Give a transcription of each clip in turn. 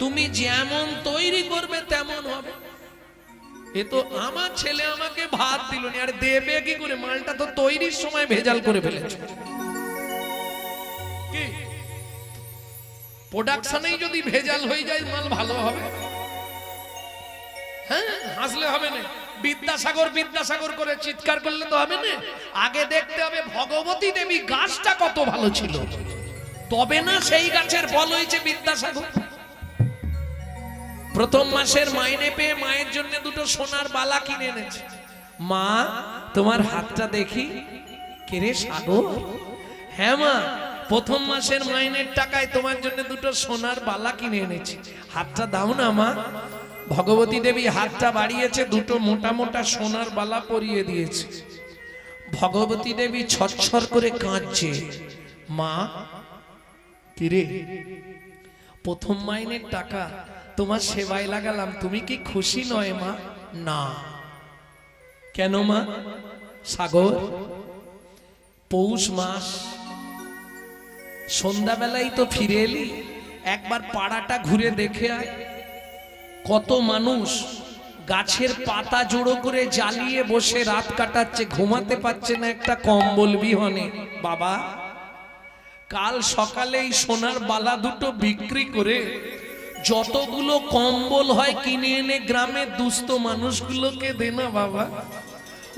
তুমি যেমন তৈরি করবে তেমন হবে। এ তো আমার ছেলে আমাকে ভাত দিল না, আর দেবে কি করে? মালটা তো তৈরির সময় ভেজাল করে ফেলেছে। কি প্রোডাকশনেই যদি ভেজাল হয়ে যায় মাল ভালো হবে? হ্যাঁ, হাসলে হবে না। বিদ্যাসাগর বিদ্যাসাগর করে চিৎকার করলে তো হবে না। আগে দেখতে হবে ভগবতী দেবী গাছটা কত ভালো ছিল, তবে না সেই গাছের ফল হয়েছে বিদ্যাসাগর। প্রথম মাসের মাইনে পেয়ে মায়ের জন্য দুটো সোনার বালা কিনে এনেছে। মা, তোমার হাতটা দেখি। কে রে সাগর? হ্যাঁ মা, প্রথম মাসের মাইনের টাকায় তোমার জন্য দুটো সোনার বালা কিনে এনেছি, হাতটা দাও না মা। ভগবতী দেবী হাতটা বাড়িয়েছে, দুটো মোটা মোটা সোনার বালা পরিয়ে দিয়েছে। ভগবতী দেবী ছটছর করে কাঁদছে। মা, কিরে, প্রথম মাইনের টাকা তোমার সেবায় লাগালাম, তুমি কি খুশি নয় মা? না। কেন মা? সাগর, পৌষ মাস, সন্ধ্যাবেলায় তো ফিরে এলি, একবার পাড়াটা ঘুরে দেখে আয়। কত মানুষ গাছের পাতা জোড়ো করে জ্বালিয়ে বসে রাত কাটাচ্ছে, ঘুমাতে পারছে না একটা কম্বল বিহনে। বাবা, কাল সকালেই সোনার বালা দুটো বিক্রি করে যতগুলো কম্বল হয় কিনে এনে গ্রামের দুস্থ মানুষগুলোকে দে না বাবা।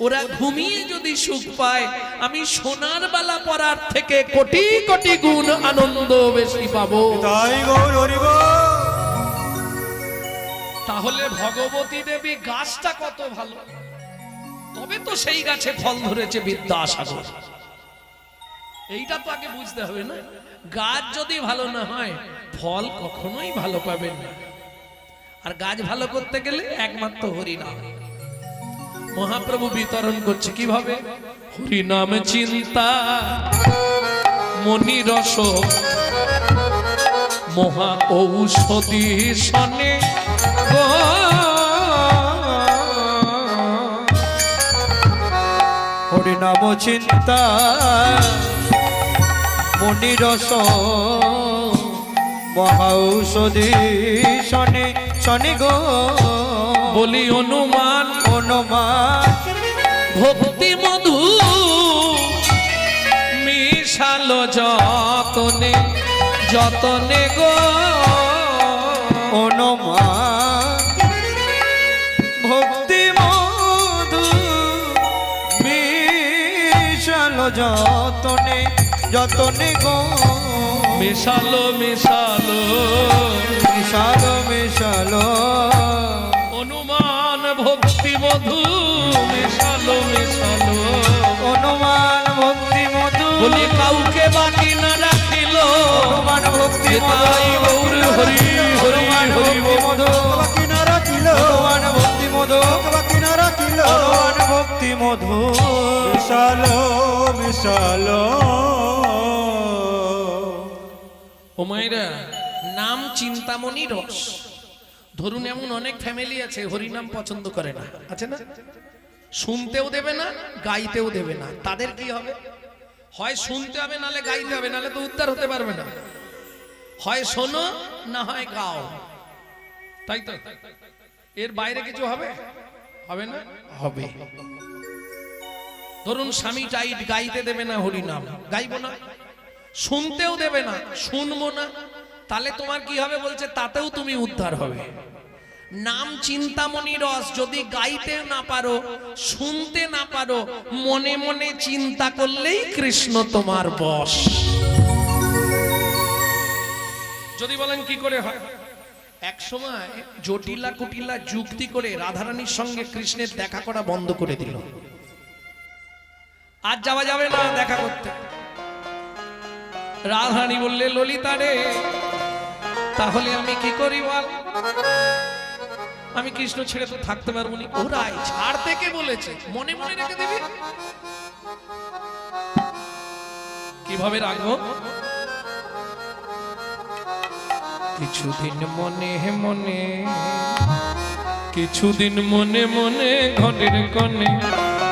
ওরা ঘুমিয়ে যদি সুখ পায়, আমি সোনার বালা পরার থেকে কোটি কোটি গুণ আনন্দ বেশি পাবো। তাই গৌর হরিব। তাহলে ভগবতী দেবী গাছটা কত ভালো, তবে তো সেই গাছে ফল ধরেছে বিদ্যাসাগর। এইটা তো আগে বুঝতে হবে না? গাছ যদি ভালো না হয় ফল কখনোই ভালো পাবেন না। আর গাছ ভালো করতে গেলে একমাত্র হরিনাম। মহাপ্রভু বিতরণ করছে কিভাবে? হরিনাম চিন্তা মনি রস মহা ঔষধি সনে গো। হরিনাম চিন্তা মনিরস মহাঔষধি শনি শনি গো। বলি অনুমান অনুমান ভক্তি মধু মিশালো যতনে যতনে গো। অনুমান ভক্তি মধু মিশালো যতনে যতনে গো। মিশালো মিশালো মিশালো মিশালো অনুমান ভক্তি মধু মিশালো মিশালো। অনুমান ভক্তি মধু বলি কাউকে বাকি না রাখিল। অনুমান ভক্তি তাই গৌর হরি হরি হরি মধু বাকি না রাখিল। অনুমান ভক্তি মধু বাকি না রাখিল। অনুমান ভক্তি মধু মিশালো মিশালো। ও মায়েরা, নাম চিন্তামণি রস। ধরুন এমন অনেক ফ্যামিলি আছে হরিনাম পছন্দ করে না, আছে না? শুনতেও দেবে না, গাইতেও দেবে না। তাদের কি হবে? হয় শুনতে হবে, নালে গাইতে হবে, নালে তো উদ্ধার হতে পারবে না। হয় শোনো, না হয় গাও, তাই তো? এর বাইরে কিছু হবে? হবে না? হবে। ধরুন স্বামী টাইট, গাইতে দেবে না হরিনাম, গাইবো না। শুনতেও দেবে না, শুনবো না। তাহলে তোমার কি হবে বলছে? তাতেও তুমি উদ্ধার হবে। নাম চিন্তামণি রস যদি গাইতে না পারো, শুনতে না পারো, মনে মনে চিন্তা করলেই কৃষ্ণ তোমার বশ। যদি বলেন কি করে হয়? এক সময় জটিলা কুটিলা যুক্তি করে রাধারানীর সঙ্গে কৃষ্ণের দেখা করা বন্ধ করে দিল। আজ যাওয়া যাবে না দেখা করতে। রাধারানী বললে, ললিতা রে, তাহলে আমি কি করি বল? আমি কৃষ্ণ ছেড়ে তো থাকতে পারবো না। ওরাই ছাড়তে কে বলেছে? মনে মনে রেখে দিবি। কিভাবে রাখবো? কিছুদিন মনে মনে, কিছুদিন মনে মনে ঘরের কোণে,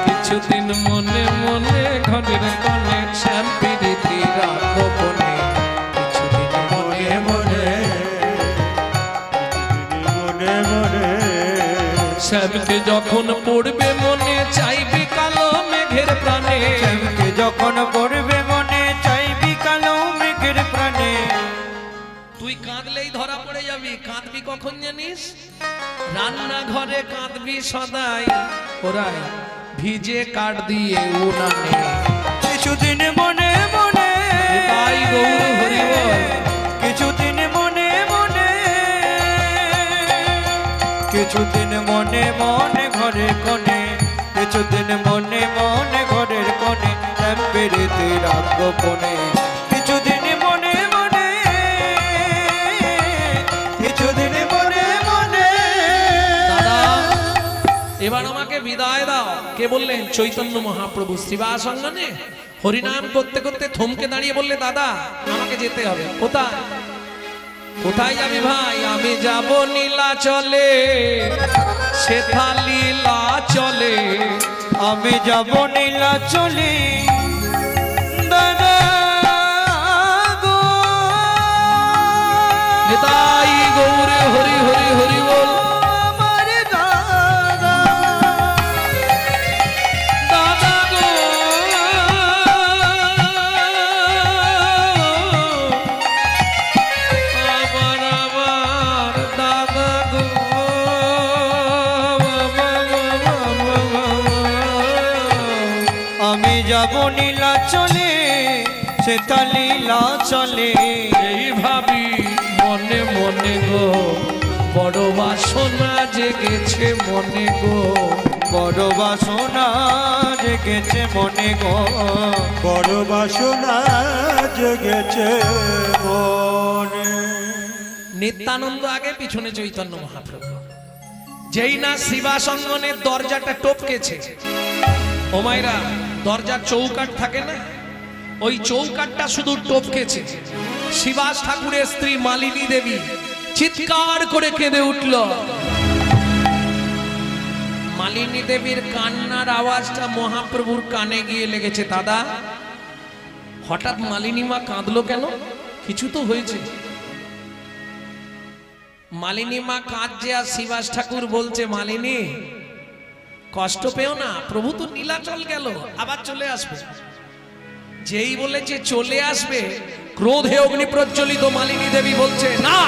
কিছুদিন মনে মনে ঘরের কোণে শ্যাম প্রীতি রাখো বনে। কিছুদিন মনে মনে মনে শ্যামকে যখন পড়বে মনে চাইবে কালো মেঘের প্রাণে। শ্যামকে যখন পড়বে মনে চাইবি কালো মেঘের প্রাণে। তুই কাঁদলেই ধরা পড়ে যাবি। কাঁদবি কখন জানিস? রান্নাঘরে কাঁদবি সদাই, ওরাই ভিজে কাঠ দিয়ে উনানে। কিছুদিন মনে মনে তাই গৌর হরি বল। কিছুদিন মনে মনে কিছুদিন মনে মনে ঘরে কোণে কিছুদিন মনে মনে ঘরের কোণে পেরেতে রাত গোপনে। কিছুদিন মনে মনে কিছুদিন মনে মনে। দাদা এবার আমাকে বিদায় দাও। কে বললেন? চৈতন্য মহাপ্রভু। শিবাসঙ্গনে হরিনাম করতে করতে থমকে দাঁড়িয়ে বললে, দাদা আমাকে যেতে হবে। কোথায়? কোথায় যাবি ভাই? আমি যাব নীলাচলে, সেথা লীলা চলে। আমি যাব নীলাচলে দাদা গো। নিতাই গৌরে হরি হরি হরি বল। আমার দাদা দাদা গো আমার আমার দাদা গো। আমি যাব নীলাচলে সেটা লীলা চলে। এই ভাবি মনে মনে গো, বড় বাসনা জেগেছে মনে গো। বড় বাসনা জেগেছে মনে গো। বড় বাসনা জেগেছে মনে। নিত্যানন্দ আগে, পিছনে চৈতন্য মহাপ্রভু। যেই না শিবাসঙ্গনের দরজাটা টপকেছে, ও মায়েরা দরজার চৌকাঠ থাকে না, ওই চৌকাঠটা শুধু টপকেছে। শিবাস ঠাকুরের স্ত্রী মালিনী দেবী চিৎকার করে কেঁদে উঠল। মালিনী দেবীর কান্নার আওয়াজটা মহাপ্রভুর কানে গিয়ে লেগেছে। দাদা হঠাৎ মালিনী মা কাঁদলো কেন? কিছু তো হয়েছে। মালিনী মা কাঁদছে আর শিবাস ঠাকুর বলছে, মালিনী কষ্ট পেও না, প্রভু তো নীলাচল গেল, আবার চলে আসবে। যেই বলেছে চলে আসবে, ক্রোধে অগ্নি প্রজ্বলিত মালিনী দেবী বলছে, না,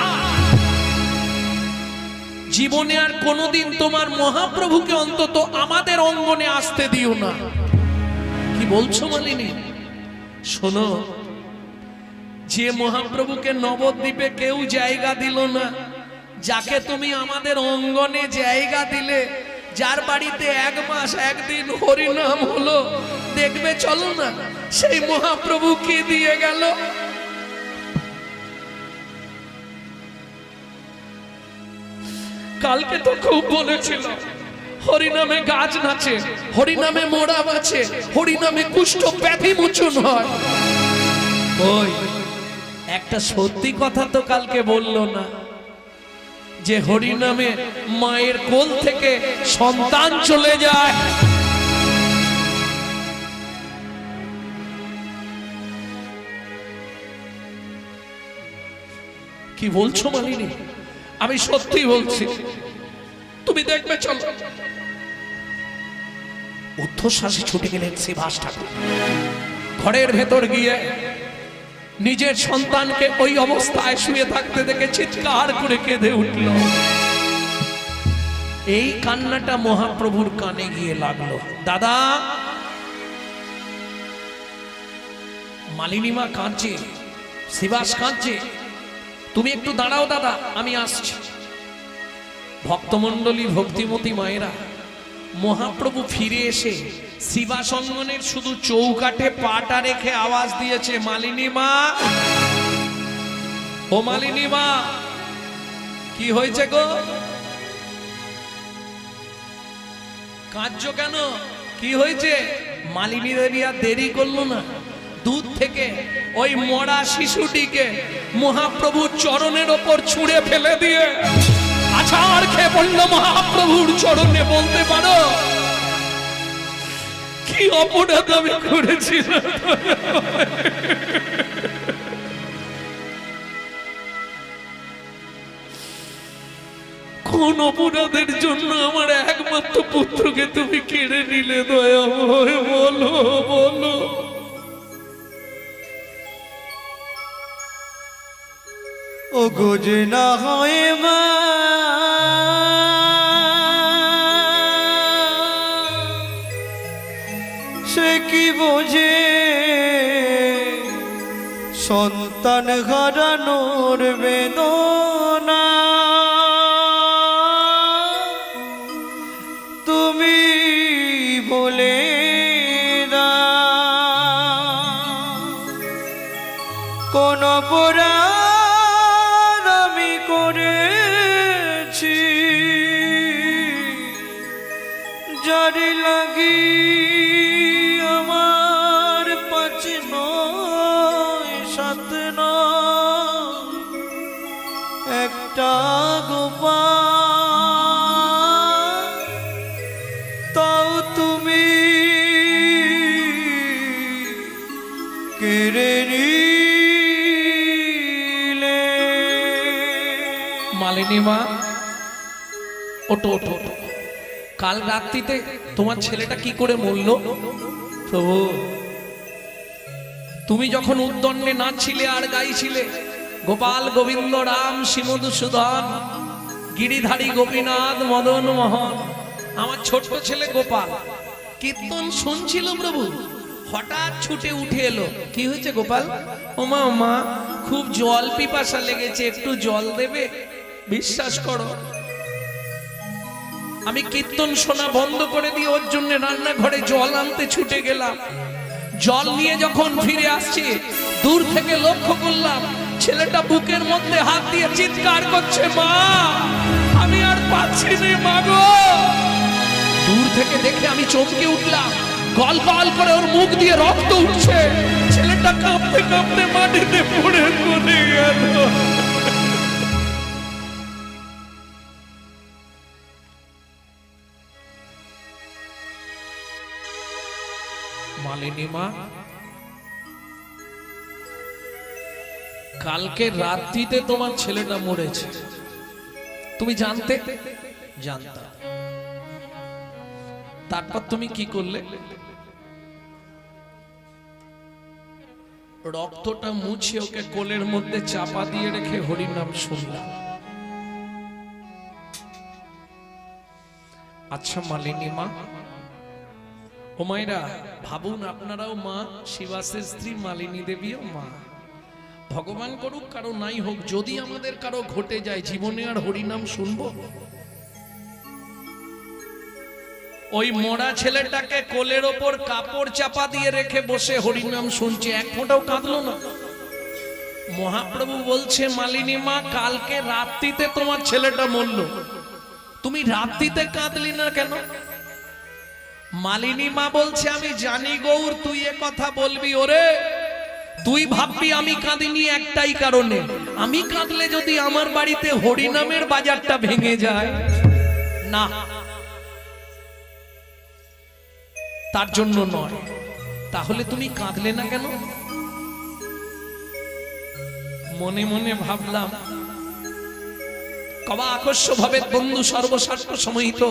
জীবনে আর কোনোদিন তোমার মহাপ্রভুকে অন্তত আমাদের অঙ্গনে আসতে দিও না। কি বলছো মালিনী? শোনো, যে মহাপ্রভুকে নবদ্বীপে কেউ জায়গা দিল না, যাকে তুমি আমাদের অঙ্গনে জায়গা দিলে, যার বাড়িতে 1 মাস 1 দিন হরিনাম হলো, দেখবে চলো না, সেই মহাপ্রভু কি দিয়ে গেল। কালকে তো খুব বলেছিল, হরিনামে গাছ নাচে, হরিনামে মোড়া বাঁচে, হরিনামে কুষ্ঠ ব্যাধি মোচন হয়। ওই একটা সত্যি কথা তো কালকে বললো না, যে হরিনামে মায়ের কোল থেকে সন্তান চলে যায়। কি বলছো মালিনী? আমি সত্যি বলছি, তুমি দেখবে চলো। ঊর্ধ্বশ্বাসে ছুটে গেলেন শিবাস ঠাকুর। ঘরের ভেতর গিয়ে নিজের সন্তানকে ওই অবস্থায় শুয়ে থাকতে দেখে চিৎকার করে কেঁদে উঠল। এই কান্নাটা মহাপ্রভুর কানে গিয়ে লাগলো। দাদা, মালিনী মা কাঁদছে, শিবাস কাঁদছে, তুমি একটু দাঁড়াও দাদা, আমি আসছি। ভক্তমণ্ডলী, ভক্তিমতী মায়েরা, মহাপ্রভু ফিরে এসে শিবাসঙ্গনের শুধু চৌকাঠে পাটা রেখে আওয়াজ দিয়েছে, মালিনী মা, ও মালিনী মা, কি হয়েছে গো? কাঁদছো কেন? কি হয়েছে? মালিনী দেবী আর দেরি করলো না, দুধ থেকে ওই মরা শিশুটিকে মহাপ্রভুর চরণের ওপর ছুঁড়ে ফেলে দিয়ে আছাড় খেয়ে পড়ল মহাপ্রভুর চরণে। বলতে পারো কি অপরাধ আমি করেছি? কোন অপরাধের জন্য আমার একমাত্র পুত্রকে তুমি কেড়ে নিলে দয়াময়? বলো বলো। ও গোজে না হয় মা, সে কি বোঝে সন্তান হারানোর বেদনা? তুমি বলে দাও কোন অপরাধ আমি করেছি, জারি লাগি আমার 5 নয় 7 নয় একটা গোপাল, তাও তুমি কেড়ে নিলে। মালিনী মা, ওটো ওটো ওটো। কাল রাত্রিতে তোমার ছেলেটা কি করে মরল প্রভু? তুমি যখন উদ্দণ্ডে নাচছিলে আর গাইছিলে গোপাল গোবিন্দ রাম শ্রীমধুসূদন গিরিধারী গোপীনাথ মদন মোহন, আমার ছোট্ট ছেলে গোপাল কীর্তন শুনছিল প্রভু, হঠাৎ ছুটে উঠে এলো। কি হয়েছে গোপাল? ওমা মা, খুব জল পিপাসা লেগেছে, একটু জল দেবে? বিশ্বাস করো, আমি কীর্তন শোনা বন্ধ করে দিয়ে ওর জন্য রান্নাঘরে জল আনতে ছুটে গেলাম। জল নিয়ে যখন ফিরে আসছি, দূর থেকে লক্ষ্য করলাম ছেলেটা বুকের মধ্যে হাত দিয়ে চিৎকার করছে, মা আমি আর পাচ্ছি না মা গো। দূর থেকে দেখে আমি চমকে উঠলাম, গল গল করে ওর মুখ দিয়ে রক্ত উঠছে। ছেলেটা কাঁপতে কাঁপতে মাটিতে পড়ে গেল। মালিনী মা, কালকে রাত্রিতে তোমার ছেলেটা মরেছে, তুমি জানতে? জানতাম। তারপর তুমি কি করলে? রক্তটা মুছে ওকে কোলের মধ্যে চাপা দিয়ে রেখে হরিনাম শুনলাম। আচ্ছা মালিনী মা, ও মায়েরা ভাবুন, আপনারাও মা, শিবাসের স্ত্রী মালিনী দেবীও মা। ভগবান করুক কারো নাই হোক, যদি আমাদের কারো ঘটে যায় জীবনে আর হরিনাম শুনবো? ওই মরা ছেলেটাকে কোলের ওপর কাপড় চাপা দিয়ে রেখে বসে হরিনাম শুনছে, এক ফোঁটাও কাঁদলো না। মহাপ্রভু বলছে, মালিনী মা কালকে রাত্রিতে তোমার ছেলেটা মরল, তুমি রাত্রিতে কাঁদলি না কেন? মালিনী মা বলছে, আমি জানি গৌর তুই এ কথা বলবি, ওরে তুই ভাববি আমি কাঁদিনি একটাই কারণে, আমি কাঁদলে যদি আমার বাড়িতে হরিনামের বাজারটা ভেঙে যায় না, তার জন্য নয়। তাহলে তুমি কাঁদলে না কেন? মনে মনে ভাবলাম, কবা আকস্য ভাবে বন্ধু সর্বস্বার্থ সমহিত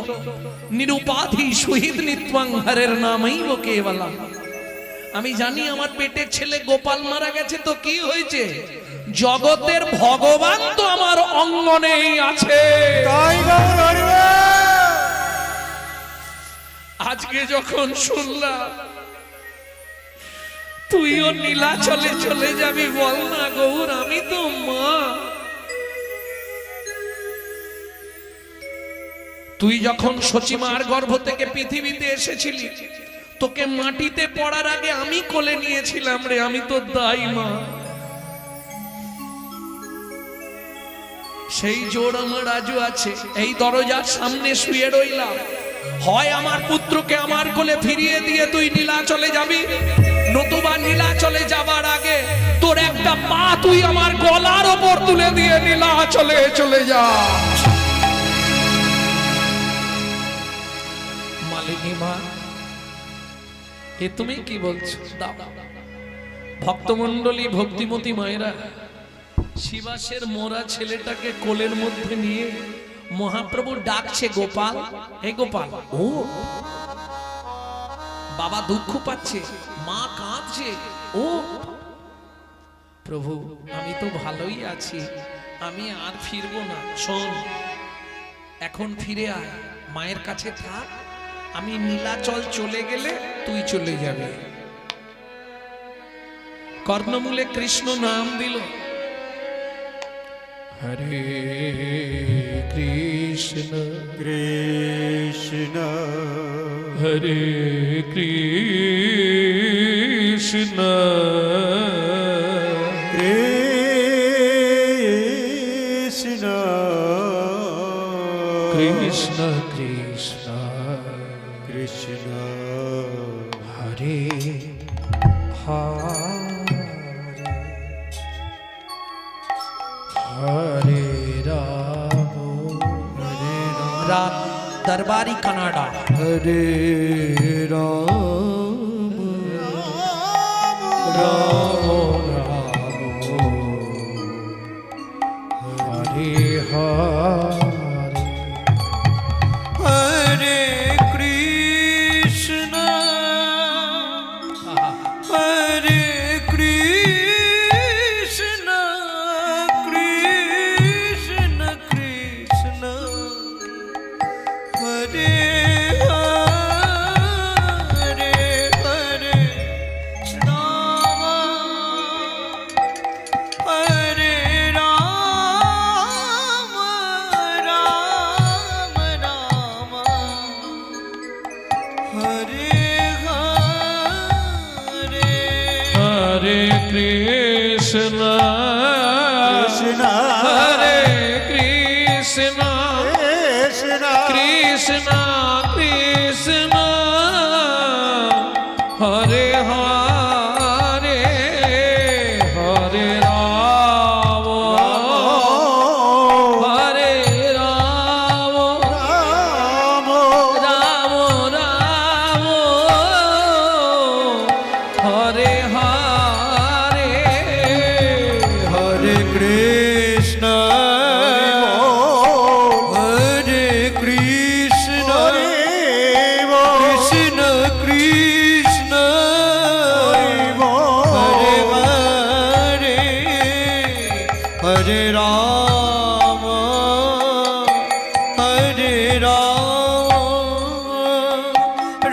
নিরুপাধি শহীদ নিত্বাং হরের নামই কেবলম। আমি জানি আমার পেটের ছেলে গোপাল মারা গেছে, তো কি হয়েছে? জগতের ভগবান তো আমার অঙ্গনেই আছে। আজকে যখন শুনলাম তুইও নীলাচলে চলে যাবি, বল না গৌর, আমি তো মা। তুই যখন সচিমার গর্ভ থেকে পৃথিবীতে এসেছিলি, তোকে মাটিতে পড়ার আগে আমি কোলে নিয়েছিলাম রে, আমি তো দাই মা। সেই জোর আমার আজও আছে। এই দরজার সামনে শুয়ে রইলাম, হয় আমার পুত্রকে আমার কোলে ফিরিয়ে দিয়ে তুই নীলাচলে যাবি, নতুবা নীলাচলে যাবার আগে তোর একটা পা তুই আমার গলার ওপর তুলে দিয়ে নীলাচলে চলে যা। মালিনী মা, এ তুমি কি বলছো? দাও। ভক্তমণ্ডলী, ভক্তিমতী মায়েরা, শিবাসের মোরা ছেলেটাকে কোলের মধ্যে নিয়ে মহাপ্রভু ডাকছে গোপাল, হে গোপাল। ও বাবা দুঃখ পাচ্ছে, মা কাঁদছে। ও প্রভু, আমি তো ভালোই আছি, আমি আর ফিরবো না। শোন, এখন ফিরে আয়, মায়ের কাছে থাক, আমি নীলাচল চলে গেলে তুই চলে যাবে। কর্ণমূলে কৃষ্ণ নাম দিল, হরে কৃষ্ণ কৃষ্ণ হরে কৃষ্ণ কৃষ্ণ কৃষ্ণ কৃষ্ণ কৃষ্ণ হরে হরে হরে রাম হরে রাত দরবারি কানাডা। হরে রাম রাম রাম হরে হরে হরে কৃষ্ণ হরে কৃষ্ণ কৃষ্ণ কৃষ্ণ হরে হরে হরে রাম হরে রাম রাম রাম হরে হরে হরে কৃষ্ণ কৃষ্ণ হরে কৃষ্ণ কৃষ্ণ কৃষ্ণ কৃষ্ণ হরে হরে হরে রাম হরে রাম রাম রাম রাম হরে হরে হরে কৃষ্ণ হরে কৃষ্ণ কৃষ্ণ কৃষ্ণ হরে হরে হরে রাম হরে রাম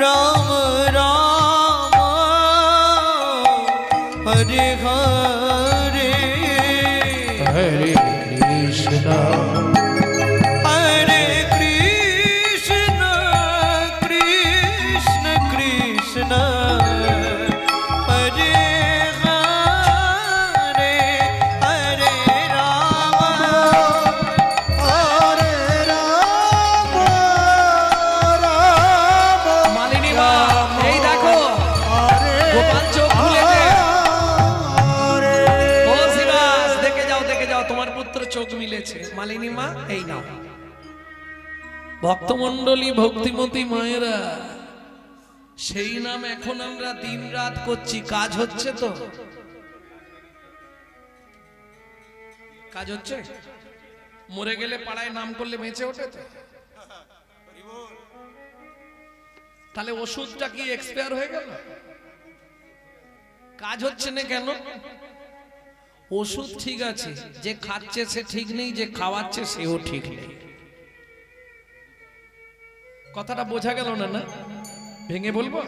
রাম রাম হরে হরে হরে কৃষ্ণ হরে কৃষ্ণ কৃষ্ণ কৃষ্ণ হরে হরে হরে রাম হরে রাম রাম মালিনী মা, এই দেখো গোপাল চোখ খুলেছে। ও শিবাস, দেখে যাও দেখে যাও, তোমার পুত্র চোখ মিলেছে। মালিনী মা, এই নাও। ভক্তমণ্ডলী, ভক্তিমতী মায়েরা, সেই নাম এখন আমরা দিন রাত করছি। কাজ হচ্ছে তো? কাজ হচ্ছে? মরে গেলে পাড়ায় নাম করলে বেঁচে ওঠে তো? তাহলে ওষুধটা কি এক্সপায়ার হয়ে গেল? কাজ হচ্ছে না কেন? ওষুধ ঠিক আছে, যে খাচ্ছে সে ঠিক নেই, যে খাওয়াচ্ছে সেও ঠিক নেই। কথাটা বোঝা গেল না? না ভেঙে বলবো?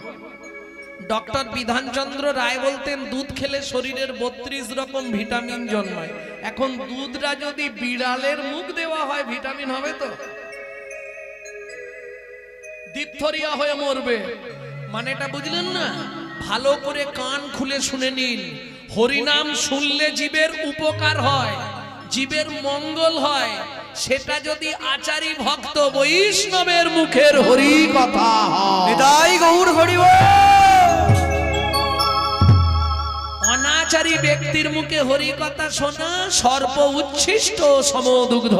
ডক্টর বিধানচন্দ্র রায় বলতেন, দুধ খেলে শরীরের 32 রকম ভিটামিন জন্মায়। এখন দুধটা যদি বিড়ালের মুখ দেওয়া হয়, ভিটামিন হবে তো? ডিপথরিয়া হয়ে মরবে। মানেটা বুঝলেন না? ভালো করে কান খুলে শুনে নিন। হরিনাম শুনলে জীবের উপকার হয়, জীবের মঙ্গল হয়। সেটা যদি আচারী ভক্ত বৈষ্ণবের মুখের হরি কথা হয়। নিতাই গৌর হরি বল। অনাচারী ব্যক্তির মুখে হরি কথা শোনা সর্প উচ্ছিষ্ট সমদুগ্ধ।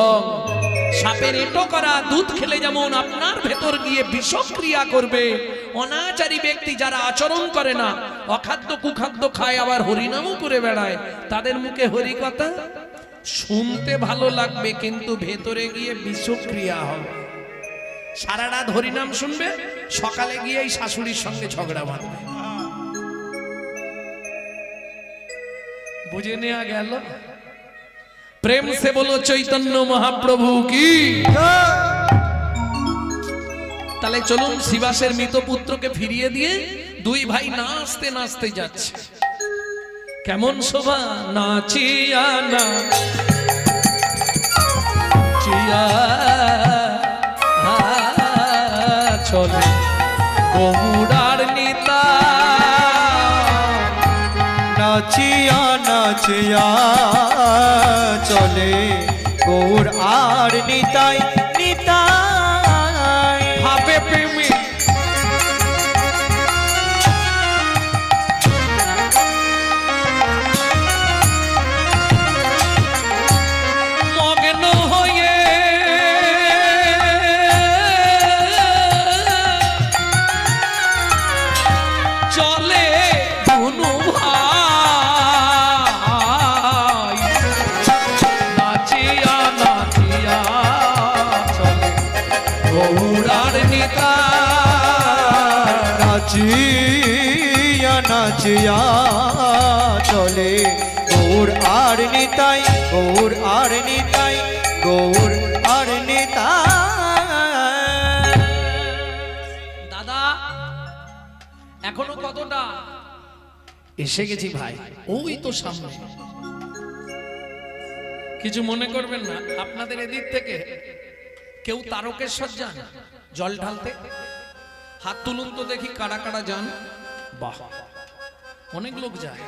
সাপের এঁটো করা দুধ খেলে যেমন আপনার ভেতর গিয়ে বিষক্রিয়া করবে, অনাচারী ব্যক্তি যারা আচরণ করে না, অখাদ্য কুখাদ্য খায়, আবার হরিনামও করে বেড়ায়, তাদের মুখে হরি কথা শুনতে ভালো লাগবে কিন্তু ভেতরে গিয়ে বিষক্রিয়া হবে। সারা রাত হরিনাম শুনবে, সকালে গিয়ে এই শাশুড়ির সঙ্গে ঝগড়া বাঁধবে। বুঝে নেওয়া গেল? প্রেম সে বলো চৈতন্য মহাপ্রভু কি। তাহলে চলুন শিবাসের মৃত পুত্রকে ফিরিয়ে দিয়ে দুই ভাই নাচতে নাচতে যাচ্ছে। কেমন শোভা নাচিয়া না চিয়া চলে গৌরার নিতা। নাচিয়া নাচিয়া চলে গৌর আর নিতাই নিতাই। ভাবে প্রেমী মগ্ন হয়ে চলে দুনু ভাই। নাচিয়া নাচিয়া চলে গৌরার নিতা। নাচিয়া নাচিয়া চলে গৌর আর নিতাই গৌর আর নিতাই গৌর আর নিতাই। দাদা এখনো কতটা? এসে গেছি ভাই, ওই তো সামনে। কিছু মনে করবেন না, আপনাদের এদিক থেকে কেউ তারকেশ্বর যান জল ঢালতে? হাত তুলুন তো দেখি কারা কারা যান। বাহ, অনেক লোক যায়।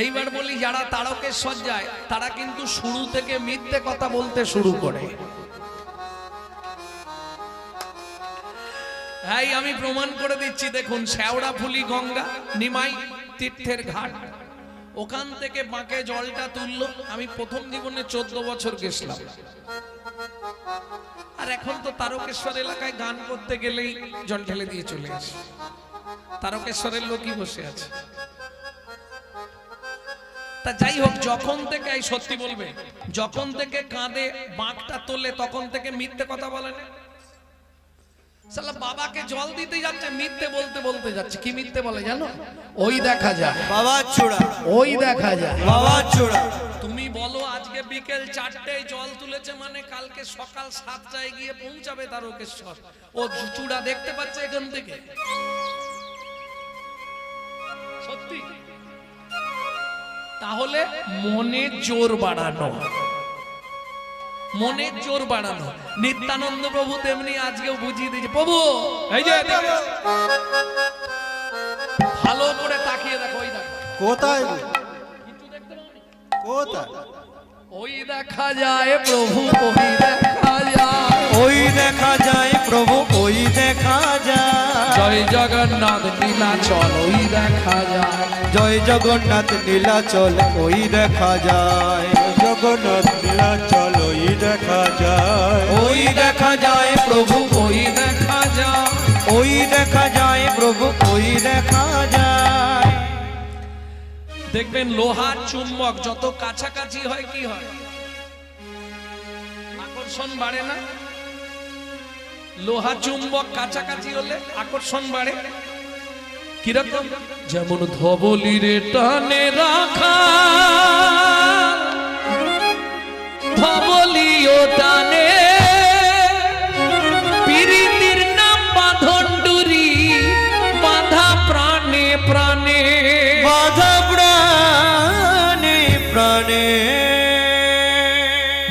এইবার বলি, যারা তারকেশ্বর যায় তারা কিন্তু শুরু থেকে মিথ্যে কথা বলতে শুরু করে। হ্যাঁ, আমি প্রমাণ করে দিচ্ছি। দেখুন, শেওড়াফুলি গঙ্গা নিমাই তীর্থের ঘাট, ওখান থেকে বাঁকে জলটা তুললো। আমি প্রথম জীবনে 14 বছর গেছিলাম। আর এখন তো তারকেশ্বর এলাকায় গান করতে গেলেই জল ঢেলে দিয়ে চলে আসে। তারকেশ্বরের লোকই বসে আছে। তা যাই হোক, যখন থেকে, এই সত্যি বলবে, যখন থেকে কাঁধে বাঁকটা তোলে তখন থেকে মিথ্যে কথা বলে না। শালা বাবাকে জল দিতে যাচ্ছে, মিথ্যে বলতে বলতে যাচ্ছে। কি মিথ্যে বলে জানো? ওই দেখা যায় বাবা চূড়া, ওই দেখা যায় বাবা চূড়া। তুমি বলো আজকে বিকেল 4টায় জল তুলেছে মানে কালকে সকাল 7টায় গিয়ে পৌঁছাবে তারকেশ্বর। ও চূড়া দেখতে পাচ্ছে এখান থেকে। সত্যি? তাহলে মনের জোর বাড়ানো, মনের জোর বাড়ানো। নিত্যানন্দ প্রভু তেমনি আজকেও বুঝিয়ে দিয়েছে। প্রভু এই যে ভালো করে তাকিয়ে দেখো, ওই দেখো। কোথায় কিছু দেখতে পাওনি? কোথায়? ওই দেখা যায় প্রভু, ওই দেখা যায়, ওই দেখা যায় প্রভু, ওই দেখা যায়। জয় জগন্নাথ নীলাচল ওই দেখা যায়। জয় জগন্নাথ নীলাচল ওই দেখা যায়। জগন্নাথ নীলাচল ওই দেখা যায়। ওই দেখা যায় প্রভু, ওই দেখা যায়। ওই দেখা যায় প্রভু, ওই দেখা যায়। দেখবেন লোহার চুম্বক যত কাছাকাছি হয় কি হয়? আকর্ষণ বাড়ে না? লোহা চুম্বক কাছাকাছি হলে আকর্ষণ বাড়ে। কিরকম? যেমন ধবলিরে টানে রাখা, ধবলিও টানে, পিরিতির নাম বাঁধনডুরি, বাঁধা প্রাণে প্রাণে, বাধা প্রাণে প্রাণে।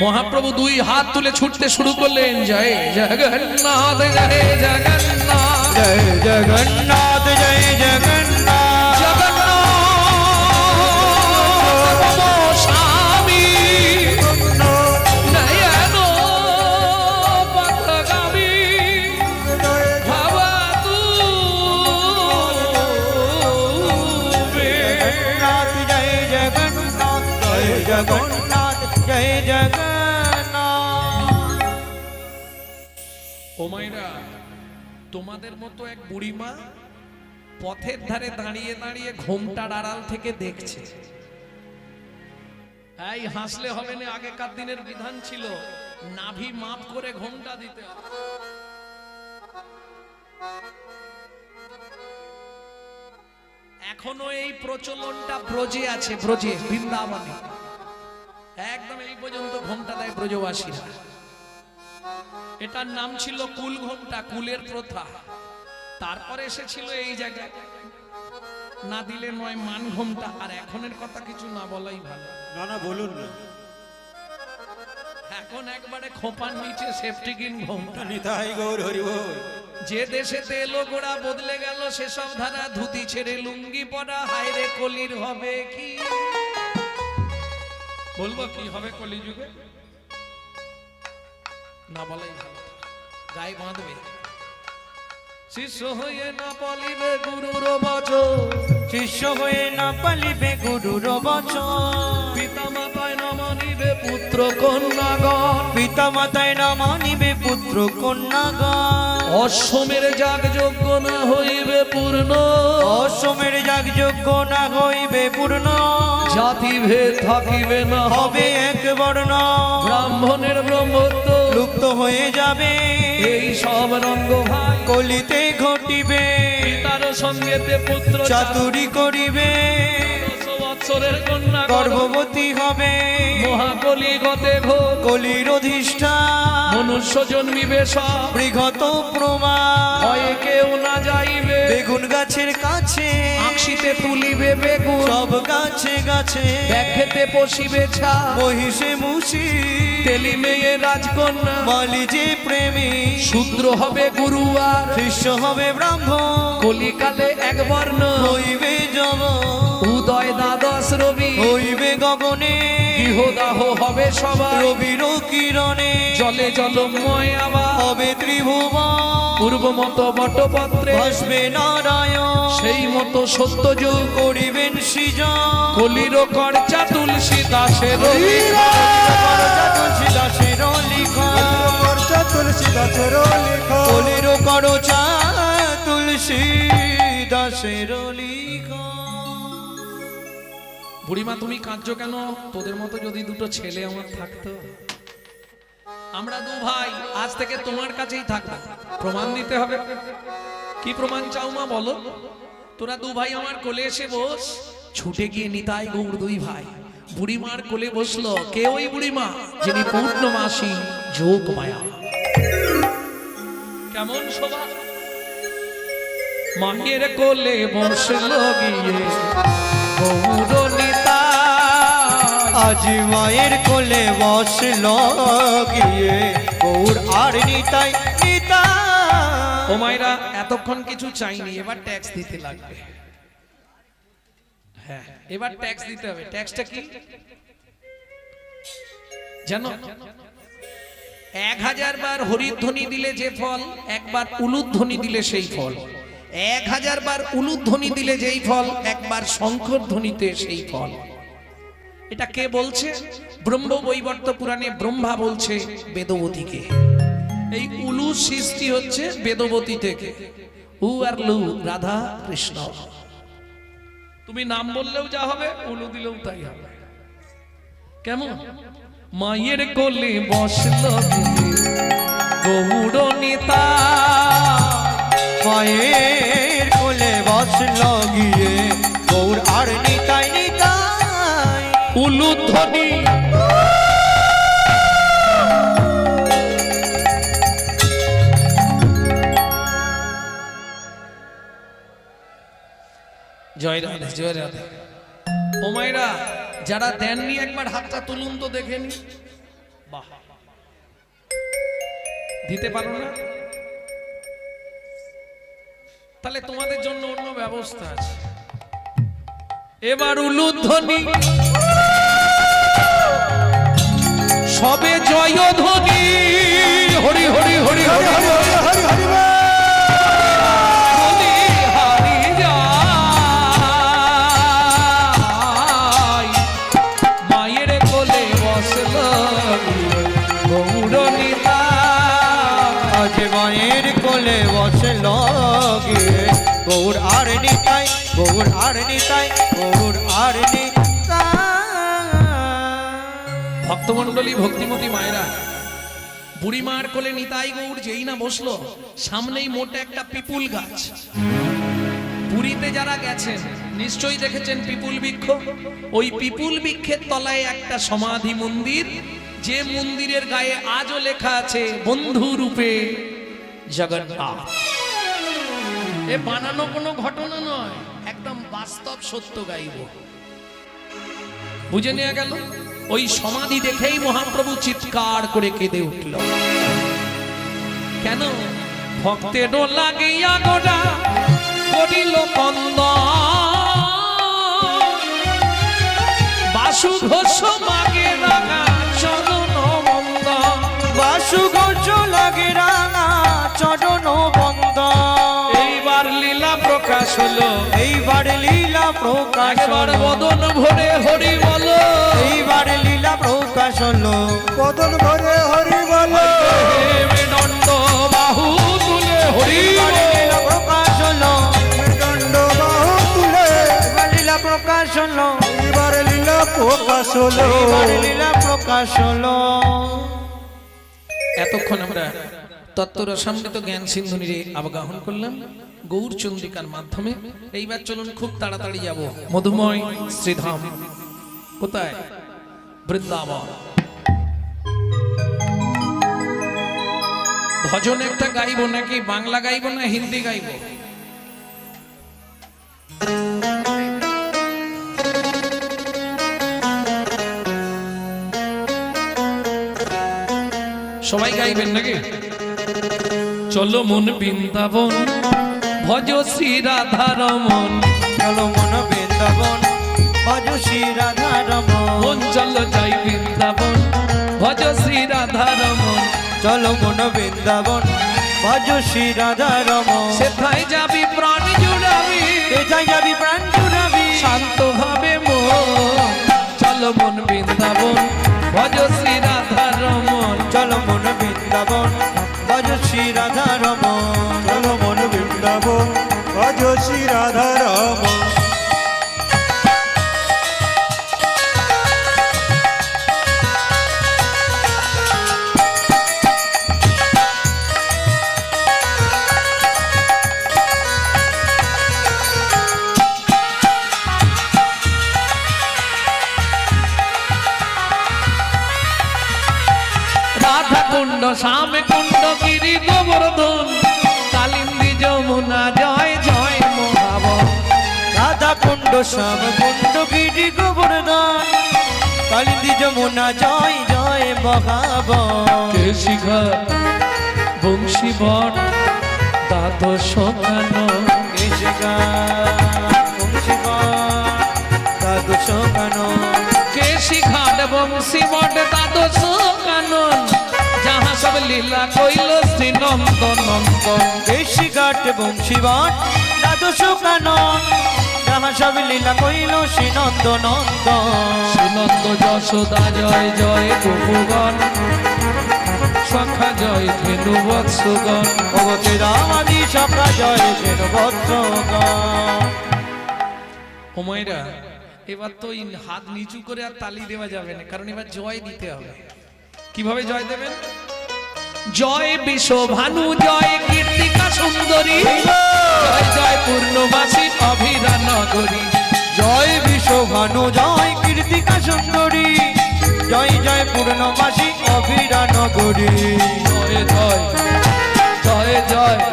মহাপ্রভু দুই হাত তুলে ছুটতে শুরু করলেন। জয় জগন্নাথ, জয় জগন্নাথ, জয় জগন্নাথ, জয় জগন্নাথ। জগন্নাথ স্বামী নয়ন পথগামী ভবতু বে। জগন্নাথ, জয় জগন্নাথ, জয় জগন্নাথ, জয় জগন্নাথ। ও মাইরা, তোমাদের মতো এক বুড়িমা পথের ধারে দাঁড়িয়ে দাঁড়িয়ে ঘোমটার আড়াল থেকে দেখছে। এই হাসলে হবে না, আগেকার দিনের বিধান ছিল নাভি মাপ করে ঘোমটা দিতে হবে। এখনো এই প্রচলনটা ব্রজে আছে, ব্রজে বৃন্দাবনে একদম এই পর্যন্ত ঘোমটা দেয় ব্রজবাসীরা। এটার নাম ছিল কুল ঘোমটা, কুলের প্রথা। তারপরে এসেছিল এই জায়গায় না দিলে নয় মান ঘোমটা। আর এখনের কথা কিছু না বলাই ভালো। না না বলুন না। এখন একবারে খোপার নিচে সেফটিকিন ঘোমটা। নিতাই গৌর হরি বল। যে দেশেতে এলো গোড়া বদলে গেল সেসব ধারা, ধুতি ছেড়ে লুঙ্গি পরা, হায়রে কলির হবে কি। বলবো কি হবে কলিযুগে, না বলাই ভালো, গায়ে বাঁধবে। শিষ্য হয়ে না পালিবে গুরুর বচন, শিষ্য হয়ে না পালিবে গুরুর বচন, পিতা মাতায় না মানিবে পুত্র কন্যাগণ, পিতা মাতায় না মানিবে পুত্র কন্যাগণ, অশ্বমের যাগ যজ্ঞ না হইবে পূর্ণ, অশ্বমের যাগযজ্ঞ না হইবে পূর্ণ, জাতি ভেদ থাকিবে না হবে এক বর্ণ, ব্রাহ্মণের ব্রহ্মত্ব লুপ্ত হয়ে যাবে, এই সব রঙ্গ ভাই কলিতে ঘটিবে, পিতার সঙ্গেতে পুত্র চাতুরি করিবে, 100 বৎসরের কন্যা গর্ভবতী হবে, মহাকলি গতে ঘোর, কলির অধিষ্ঠান, মনুষ্য জন্মিবে সব, বৃহৎ প্রমাণ, ভয়ে কেউ না যাইবে, বেগুন গাছের কাছে আঁকশিতে তুলিবে বেগুন, সব গাছে গাছে ব্যাঘেতে পশিবে ছা, মহিষে মুষি তেলি মেয়ে রাজকন্যা, মালি যে প্রেমী, শূদ্র হবে গুরু আর শিষ্য হবে ব্রাহ্মণ, কলিকালে এক বর্ণ, হইবে যম, উদয় দ্বাদশ রবি, হইবে গগনে, গৃহদাহ হবে সবার, রবির কিরণে জলে জলময় আবার, হবে ত্রিভুবন, পূর্ব মতো বটপত্রে ভাসবে নারায়ণ, সেই মতো সত্য যুগ করিবেন সৃজন, কলির কর্চা তুলসী দাসের তুলসী দাসের লিখন, কলির করচা তুলসী দাসের লিখন। বুড়িমা তুমি কাঁদছো কেন? তোদের মতো যদি দুটো ছেলে আমার থাকতো। আমরা দু ভাই আজ থেকে তোমার কাছেই থাকবো, প্রমাণ দিতে হবে। কি প্রমাণ চাও মা বলো? তোরা দু ভাই আমার কোলে এসে বস। ছুটে গিয়ে নিতাই গৌর দুই ভাই বুড়িমার কোলে বসলো। কে ওই বুড়িমা? যিনি পূর্ণমাসী যোগ মায়া। কেমন শোভা! মায়ের কোলে বসলো গিয়ে গৌর নিতাই, আজ মায়ের কোলে বসল গিয়ে গৌর আর নিতাই নিতাই। ও মায়েরা এতক্ষণ কিছু চাইনি, এবার ট্যাক্স দিতে লাগবে। হ্যাঁ, এবার ট্যাক্স দিতে হবে। ট্যাক্সটা কি জানো? 1000 বার হরিধ্বনি দিলে যে ফল, একবার উলুধ্বনি দিলে সেই ফল। 1000 বার উলুধ্বনি দিলে যেই ফল, একবার শঙ্কর ধ্বনিতে সেই ফল। এটা কে বলছে? ব্রহ্ম বৈবর্ত পুরাণে ব্রহ্মা বলছে বেদবতীকে। এই উলু সৃষ্টি হচ্ছে বেদবতী থেকে। উ আর লু, রাধা কৃষ্ণ। তুমি নাম বললেও যা হবে, উলু দিলেও তাই হবে। কেমন? মায়ের কোলে বসলো গৌর নিতাই, মায়ের কোলে বসল গিয়ে গৌর আর নিতাই নিতাই। উলুধ্বনি জয় রাধে, জয় রাধে। ও মায়েরা, যারা দেননি একবার হাতটা তুলুন তো দেখেনি। বাহ, দিতে পারো না? তাহলে তোমাদের জন্য অন্য ব্যবস্থা আছে। এবার উলুধ্বনি সবে জয়ধ্বনি। হরি হরি হরি হরি হরি হরি হরি হরি মায়ের কোলে বসল গিয়ে গৌর আর নিতাই, গৌর আর নিতাই, গৌর আর নিতাই। ভক্তমণ্ডলী, ভক্তিমতী মায়েরা, বুড়িমার কোলে নিতাই গৌর যেই না বসলো, সামনেই মোটে একটা পিপুল গাছ। পুরীতে যারা গেছেন নিশ্চয়ই দেখেছেন পিপুল বৃক্ষ। ওই পিপুল বৃক্ষের তলায় একটা সমাধি মন্দির, যে মন্দিরের গায়ে আজও লেখা আছে বন্ধু রূপে জগন্নাথ। এ বানানো কোনো ঘটনা নয়, একদম বাস্তব সত্য গাইব। বুঝে নেওয়া গেল? ওই সমাধি দেখেই মহাপ্রভু চিৎকার করে কেঁদে উঠল। কেন? ভক্তের লাগিয়া গোড়া করিল কন্দ, বাসু ঘোষ মাগে রাঙা চরণ বন্দ, বাসু ঘোষ লাগে রাঙা চরণ বন্দ। এইবার লীলা প্রকাশ হলো, এইবার লীলা প্রকাশ একবার হলো, বদন ভরে হরি বলো, এইবার লীলা প্রকাশ হলো, বদন ভরে হরি বলো। দণ্ড বাহু তুলে হরি এইবার বলো। লীলা প্রকাশ হলো, দণ্ড বাহু তুলে এইবার লীলা প্রকাশ হলো, এইবার লীলা প্রকাশ হলো, এইবার লীলা প্রকাশ হলো। এতক্ষণ আমরা তত্ত্বরসামৃত জ্ঞান সিন্ধুনিরে আবগাহন করলাম গৌর চন্দ্রিকার মাধ্যমে। এইবার চলুন খুব তাড়াতাড়ি যাব মধুময় শ্রীধাম। কোথায়? বৃন্দাবন। ভজন একটা গাইব নাকি বাংলা গাইব না হিন্দি গাইব? সবাই গাইবেন নাকি? চলো মন বৃন্দাবন, ভজ শ্রী রাধা রমন, চলো মন বৃন্দাবন, ভজ শ্রী রাধা রমন। মন চলো যাই বৃন্দাবন, ভজ শ্রী রাধা রমন, চলো মন বৃন্দাবন, ভজ শ্রী রাধা রমন। সেথায় যাবি প্রাণ জুড়াবি, কোথায় যাবি প্রাণ জুড়াবি, শান্ত ভাবে মন। চলো মন বৃন্দাবন, ভজ শ্রী রাধা রমন, চলো মন বৃন্দাবন, ভজ শ্রী রাধা রমন। চলো মন বৃন্দাবন, ভজ শ্রী রাধা রমন। রাধা কুণ্ড শ্যামে কুণ্ড গিরি গোবর্ধন, কালিন্দী যমুনা জয় জয় মহাবন। রাধা কুণ্ড শ্যাম কুণ্ড গিরি গোবর্ধন, কালিন্দী যমুনা জয় জয় মহাবন। কেশিঘাট বংশীবন দ্বাদশ কানন, কেশিঘাট বংশীবন দ্বাদশ কানন, যাহা সব লীলা কইল শ্রী নন্দ নন্দন। কেশিঘাট বংশীবন দ্বাদশ কানন, যাহা সব লীলা কইল শ্রী নন্দ নন্দন। শ্রীনন্দ যশোদা জয় জয় গোপগণ, সখা জয় ধেনু বৎসগণ। ভগবতী রামাদি সখা জয় ধেনু বৎসগণ। ওমাইরা, এবার তো এই হাত নিচু করে আর তালি দেওয়া যাবে না, কারণ এবার জয় দিতে হবে। কিভাবে জয় দেবেন? জয় বিশ্বভানু জয় কীর্তিকা সুন্দরী, জয় জয় পূর্ণবাসী অভিরা নগরী। জয় বিশ্বভানু জয় কীর্তিকা সুন্দরী, জয় জয় পূর্ণমাসী অভিরা নগরী। জয় জয় জয় জয়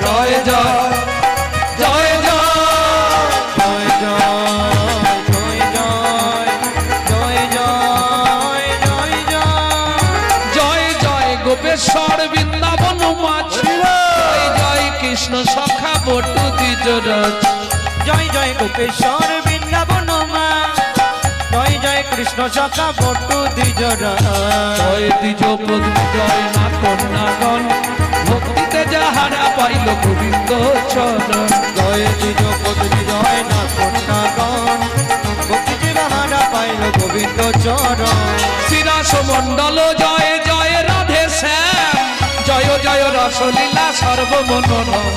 জয় জয় জয় জয় জয় জয় জয় জয় জয় জয় জয় জয়। জয় জয় গোপেশ্বর বৃন্দাবন মাছ, জয় জয় কৃষ্ণ সখা বটু দ্বিজরথ। জয় জয় গোপেশ্বর বৃন্দাবন মা, জয় জয় কৃষ্ণ সখা বটু দ্বিজরথ। জয় দ্বিজপদ জয় না কন্যাগণ, ভক্তিতে যাহারা পাইল গোবিন্দ চরণ। জয় দ্বিজপদ জয় না কন্যাগণ, ভক্তি যাহারা পাইল গোবিন্দ চরণ। শ্রীরাস মণ্ডল জয় জয় রাধে শ্যাম, জয় জয় রসলীলা সর্বমনোরম।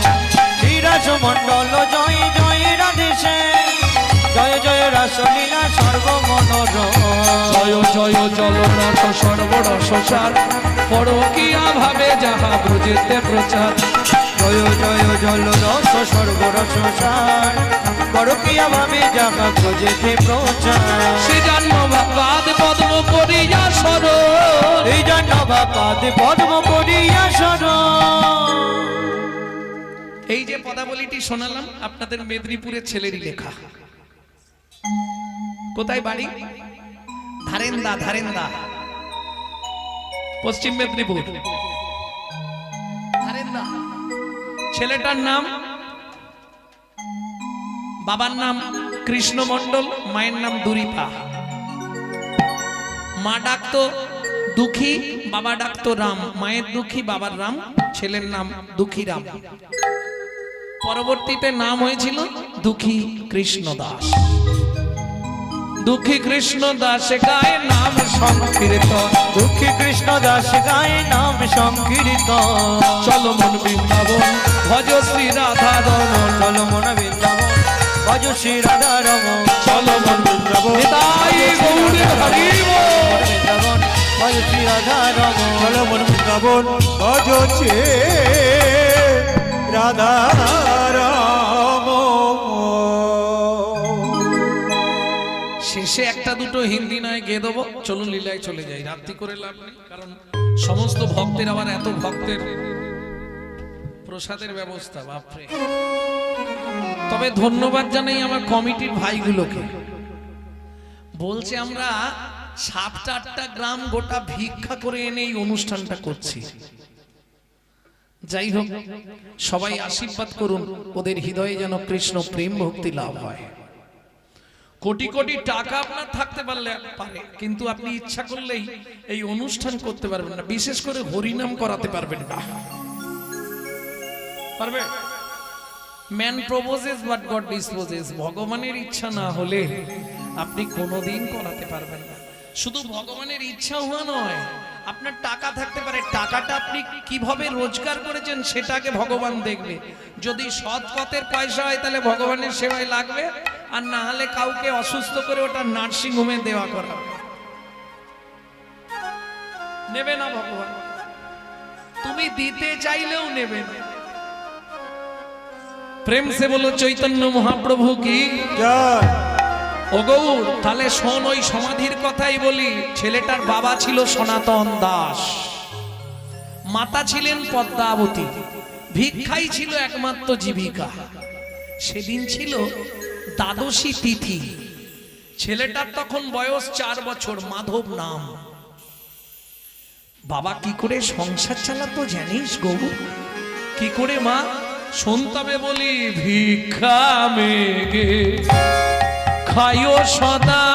শ্রীরাজ মণ্ডল জয় জয় রাধে শ্যাম, জয় জয় রাসলীলা সর্বমনোরম জয় জয় জলনাথ সর্বরসসার পরকীয়া ভাবে যাহা ব্রজেতে প্রচার জয় জয় জল রস সর্বরস সার পরকীয়া ভাবে যাহা ব্রজেতে প্রচার সে জন্ম ভাবাদ পদ্ম করিয়া সরল এই জন্য বাপাদ পদ্ম করিয়া শরণ এই যে পদাবলীটি শোনালাম আপনাদের মেদিনীপুরের ছেলেরই লেখা কোথায় বাড়ি ধারেন্দা ধারেন্দা পশ্চিম মেদিনীপুর ধারেন্দা ছেলেটার নাম বাবার নাম কৃষ্ণ মণ্ডল মায়ের নাম দুরিপা মা ডাকতো দুঃখী বাবা ডাকতো রাম মায়ের দুঃখী বাবার রাম ছেলের নাম দুঃখী রাম পরবর্তীতে নাম হয়েছিল দুঃখী কৃষ্ণ দাস দুঃখী কৃষ্ণ দাস গায়ে নাম সংকীর্তন দুঃখী কৃষ্ণ দাস গায়ে নাম সংকীর্তন চলো মন বৃন্দাবন ভজ শ্রী রাধা রমন চলো মন বৃন্দাবন ভজ শ্রী রাধা রমন চলো মন বৃন্দাবন নিতাই গৌরে হরি বল। বৃন্দাবন ভজ শ্রী রাধা রমন চলো মন বৃন্দাবন ভজছে রাধা রাম শেষে একটা দুটো হিন্দি নয় গেয়ে দেবো চলুন লীলায় চলে যাই রাত্রি করে লাভ নেই কারণ সমস্ত ভক্তের আবার এত ভক্তের প্রসাদের ব্যবস্থা বাপরে তবে ধন্যবাদ জানাই আমার কমিটির ভাইগুলোকে বলছে আমরা 7-8টা গ্রাম গোটা ভিক্ষা করে এনে এই অনুষ্ঠানটা করছি যাই হোক সবাই আশীর্বাদ করুন ওদের হৃদয়ে যেন কৃষ্ণ প্রেম ভক্তি লাভ হয় কোটি কোটি টাকা আপনার থাকতে পারে কিন্তু আপনি ইচ্ছা করলেই এই অনুষ্ঠান করতে পারবেন না বিশেষ করে হরিনাম করাতে পারবেন না পারবে man proposes but god disposes ভগবানের ইচ্ছা না হলে আপনি কোনোদিন করাতে পারবেন না শুধু ভগবানের ইচ্ছা হওয়া নয় আপনার টাকা থাকতে পারে টাকাটা আপনি কিভাবে রোজগার করেছেন সেটাকে ভগবান দেখবে যদি সৎ পথের পয়সা হয় তাহলে ভগবানের সেবায় লাগবে আর না হলে কাউকে অসুস্থ করে ওটা নার্সিং হোমে দেওয়া করা নেবে না ভগবান তুমি দিতে চাইলেও নেবে না প্রেম সে বলো চৈতন্য মহাপ্রভু কি জয় ও গৌর তাহলে শোন ওই সমাধির কথাই বলি ছেলেটার বাবা ছিল সনাতন দাস মাতা ছিলেন পদ্মাবতী ভিক্ষাই ছিল একমাত্র জীবিকা সেদিন ছিল দ্বাদশী তিথি ছেলেটার তখন বয়স 4 বছর মাধব নাম বাবা কি করে সংসার চালাতো জানিস গৌর কি করে মা শুনতবে বলি ভিক্ষা মেগে খায়ো সদা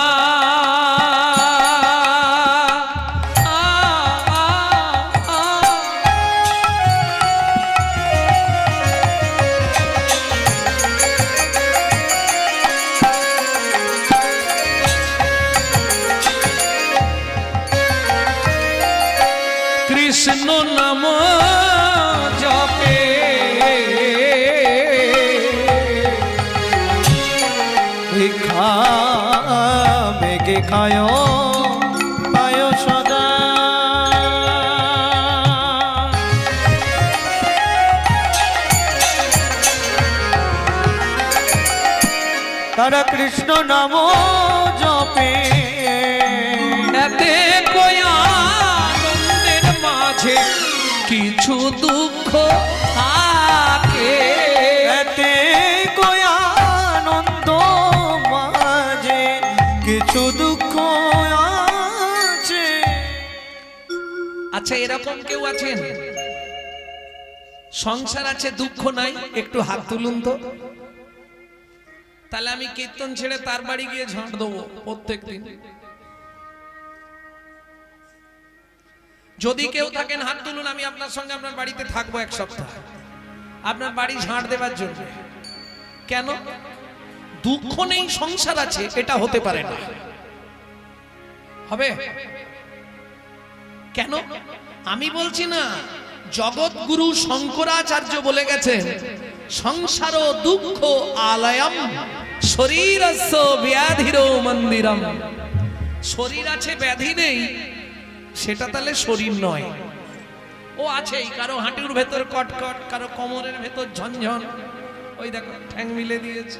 কৃষ্ণ নাম জপে ভিক্ষা মেঘে খায় পায় সদা তারা কৃষ্ণ নাম জপে এতে আনন্দের মাঝে কিছু দুঃখ থাকে এতে আনন্দ মাঝে কিছু দুঃখ আছে আচ্ছা এরকম কেউ আছেন সংসার আছে দুঃখ নাই একটু হাত তুলুন তো তাহলে আমি কীর্তন ছেড়ে তার বাড়ি গিয়ে ঝাঁট দেবো প্রত্যেকদিন যদি কেউ থাকেন হাত তুলুন আমি আপনার সঙ্গে আপনার বাড়িতে থাকবো 1 সপ্তাহ আপনার বাড়ি ঝাঁট দেবার জন্য কেন দুঃখ নেই সংসার আছে এটা হতে পারে না হবে কেন আমি বলছি না জগৎগুরু শঙ্করাচার্য বলে গেছেন সংসার দুঃখ আলয়ম শরীরস্য ব্যাধিরো মন্দিরম। শরীর আছে ব্যাধি নেই, সেটা তাহলে শরীর নয়। ও আছেই, কারো হাঁটুর ভেতর কটকট, কারো কোমরের ভেতর ঝনঝন, ওই দেখো ঠ্যাং মিলে দিয়েছে।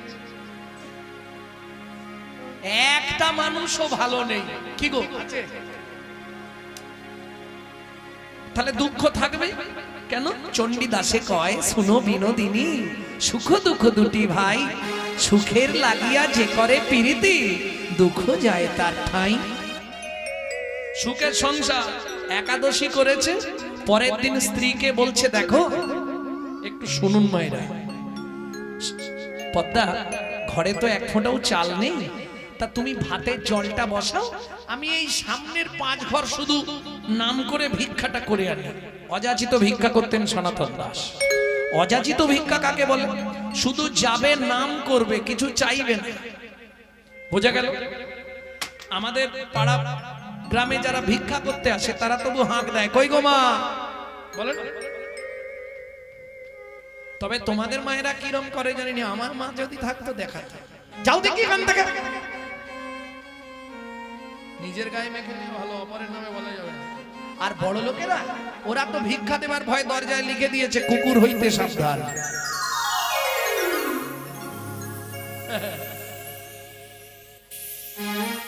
একটা মানুষও ভালো নেই, কি গো আছে? তাহলে দুঃখ থাকবে কেন? চণ্ডীদাসে কয়, শুনো বিনোদিনী, সুখ দুঃখ দুটি ভাই, সুখের লাগিয়া যে করে প্রীতি, দুঃখ যায় তার ঠাঁই। সুখের সংসার, একাদশী করেছে, পরের দিন স্ত্রীকে বলছে, দেখো একটু শুনুন মায়েরা, পদ্মা ঘরে তো এক ফোঁটাও চাল নেই, তা তুমি ভাতের জলটা বসাও, আমি এই সামনের 5 ঘর শুধু নাম করে ভিক্ষাটা করে আনি। অযাচিত ভিক্ষা করতেন সনাতন দাস। অযাচিত ভিক্ষা কাকে বলে? শুধু যাবে, নাম করবে, কিছু চাইবে না। বোঝা গেল? আমাদের পাড়া গ্রামে যারা ভিক্ষা করতে আসে তারা তবু হাঁক দেয়, কই গো মা, বলেন। তবে তোমাদের মায়েরা কিরম করে জানি না, আমার মা যদি থাকতো দেখাতো, যাও দেখি এখান থেকে। নিজের গায়ে মেখে নিয়ে ভালো, অপরের নামে বলা যাবে না। আর বড় লোকেরা, ওরা তো ভিক্ষা দেবার ভয় দরজায় লিখে দিয়েছে, কুকুর হইতে সাবধান।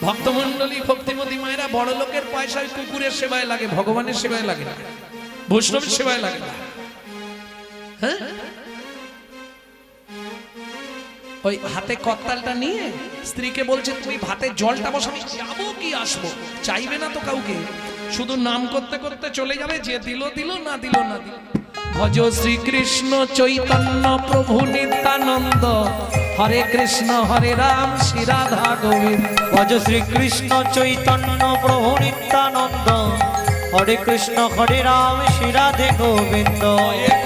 ভক্তমন্ডলী, ভক্তিমতী মায়েরা, বড় লোকের পয়সায় কুকুরের সেবায় লাগে, ভগবানের সেবায় লাগে না, বৈষ্ণবের সেবায় লাগে না। হ্যাঁ, ওই হাতে কর্তালটা নিয়ে স্ত্রীকে বলছে, তুমি ভাতের জলটা বসাবি, যাবো কি আসবো, চাইবে না তো কাউকে, শুধু নাম করতে করতে চলে যাবে, যে দিল দিল, না দিল না দিল। ভজ শ্রীকৃষ্ণ চৈতন্য প্রভু নিত্যানন্দ, হরে কৃষ্ণ হরে রাম শ্রী রাধা গোবিন্দ। ভজ শ্রীকৃষ্ণ চৈতন্য প্রভু নিত্যানন্দ, হরে কৃষ্ণ হরে রাম শ্রী রাধে গোবিন্দ।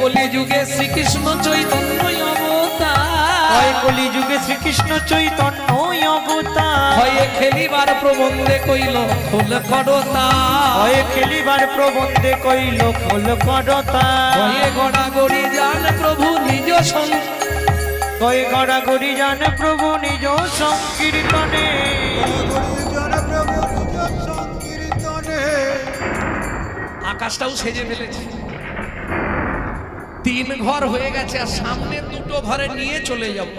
কলি যুগে শ্রীকৃষ্ণ চৈতন্য অবতার, হয় কলি যুগে শ্রীকৃষ্ণ চৈতন্য অবতার। হয়ে খেলিবার প্রবন্ধে কইল ফুল করতা, হয় খেলিবার প্রবন্ধে কইল ফুল করতা। হয়ে গড়াগড়ি জান প্রভু নিজ কয়ে গড়াগড়ি জান প্রভু নিজ সংকীর্তনে। আকাশটাও সেজে ফেলেছে, 3 ঘর হয়ে গেছে, আর সামনে 2টো ঘরে নিয়ে চলে যাব।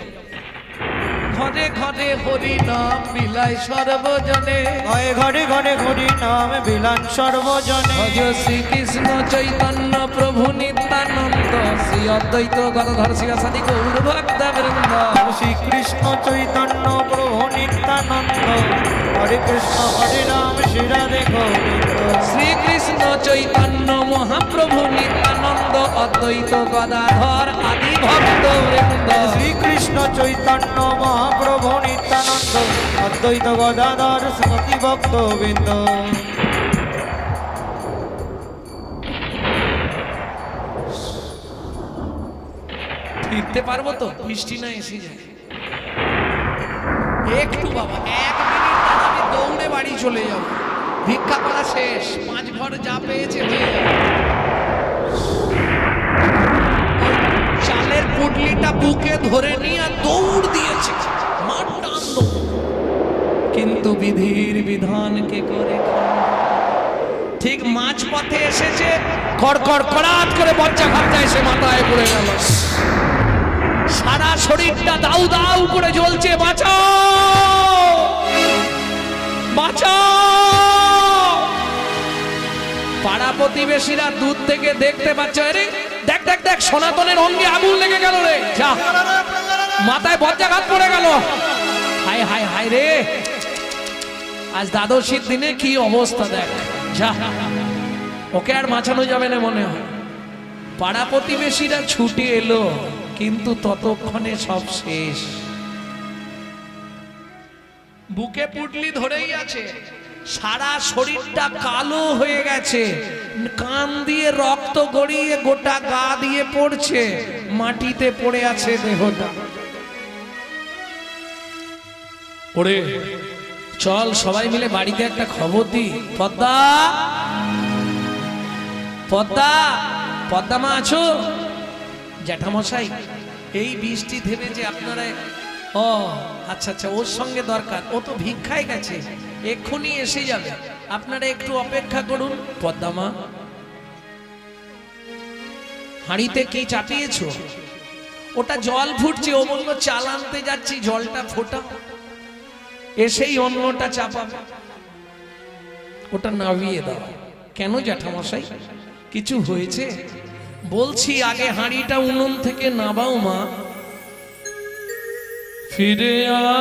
ঘরে ঘরে হরি নাম বিলায় সর্বজনে, ঘরে ঘরে ঘরে হরি নাম বিলান সর্বজনে। ভজ শ্রীকৃষ্ণ চৈতন্য প্রভু নিত্যানন্দ, শ্রী অদ্বৈত গদাধর শিবাসাদি গৌর ভক্ত বৃন্দ। শ্রীকৃষ্ণ চৈতন্য প্রভু নিত্যানন্দ, হরে কৃষ্ণ হরে রাম শ্রী রাধে গোবিন্দ। শ্রীকৃষ্ণ চৈতন্য মহাপ্রভু নিত্যানন্দ, অদ্বৈত গদাধর আদি ভক্ত বৃন্দ। শ্রীকৃষ্ণ চৈতন্য মহাপ্রভু নিত্যানন্দ, অদ্বৈত গদাধর সতী ভক্তবৃন্দ। ফিরতে পারবো তো? বৃষ্টি না এসে যায় একটু বাবা, 1 মিনিট দাঁড়া, আমি দৌড়ে বাড়ি চলে যাব। ভিক্ষা করা শেষ, 5 ঘর যা পেয়েছে হয়ে যাবে। চালের পুটলিটা বুকে ধরে নিয়ে দৌড় দিয়েছে, মাঠ টানলো, কিন্তু বিধির বিধানকে করে ঠিক মাঝ পথে এসেছে, কড়কড় কড়াত করে বজ্রাঘাতটা এসে মাথায় পড়ে গেল। সারা শরীরটা দাউ দাউ করে জ্বলছে, বাঁচাও বাঁচাও। পাড়া প্রতিবেশীরা দূর থেকে দেখতে পাচ্ছে, আরে দেখ দেখ দেখ, সনাতনের অঙ্গে আগুন লেগে গেল রে, যা, মাথায় বজ্রাঘাত পড়ে গেল। হায় হায় হায় রে, আজ দ্বাদশীর দিনে কি অবস্থা দেখ, যা, ওকে আর বাঁচানো যাবে না মনে হয়। পাড়া প্রতিবেশীরা ছুটে এলো, কিন্তু ততক্ষণে সব শেষ। বুকে পুটলি ধরেই আছে, সারা শরীরটা কালো হয়ে গেছে, কান দিয়ে রক্ত গড়িয়ে গোটা গা দিয়ে পড়ছে, মাটিতে পড়ে আছে দেহটা। ওরে চল সবাই মিলে বাড়িতে একটা খবর দি। পদ্মা, পদ্মা, পদ্মা মা আছো? জ্যাঠামশাই, এই বৃষ্টি থেমে যে আপনারা ও আচ্ছা আচ্ছা, ওর সঙ্গে দরকার, ও তো ভিক্ষায় গেছে, এক্ষুনি এসে যাবে, আপনারা একটু অপেক্ষা করুন। পদ্মামা, হাঁড়িতে কি চাপিয়েছো? ওটা জল ফুটছে, ও বললো চাল আনতে যাচ্ছি, জলটা ফোটা, এসেই অন্যটা চাপাবে, ওটা নামিয়ে দাও। কেন জ্যাঠামশাই, কিছু হয়েছে? বলছি আগে হাঁড়িটা উনুন থেকে নামাও মা। ফিরে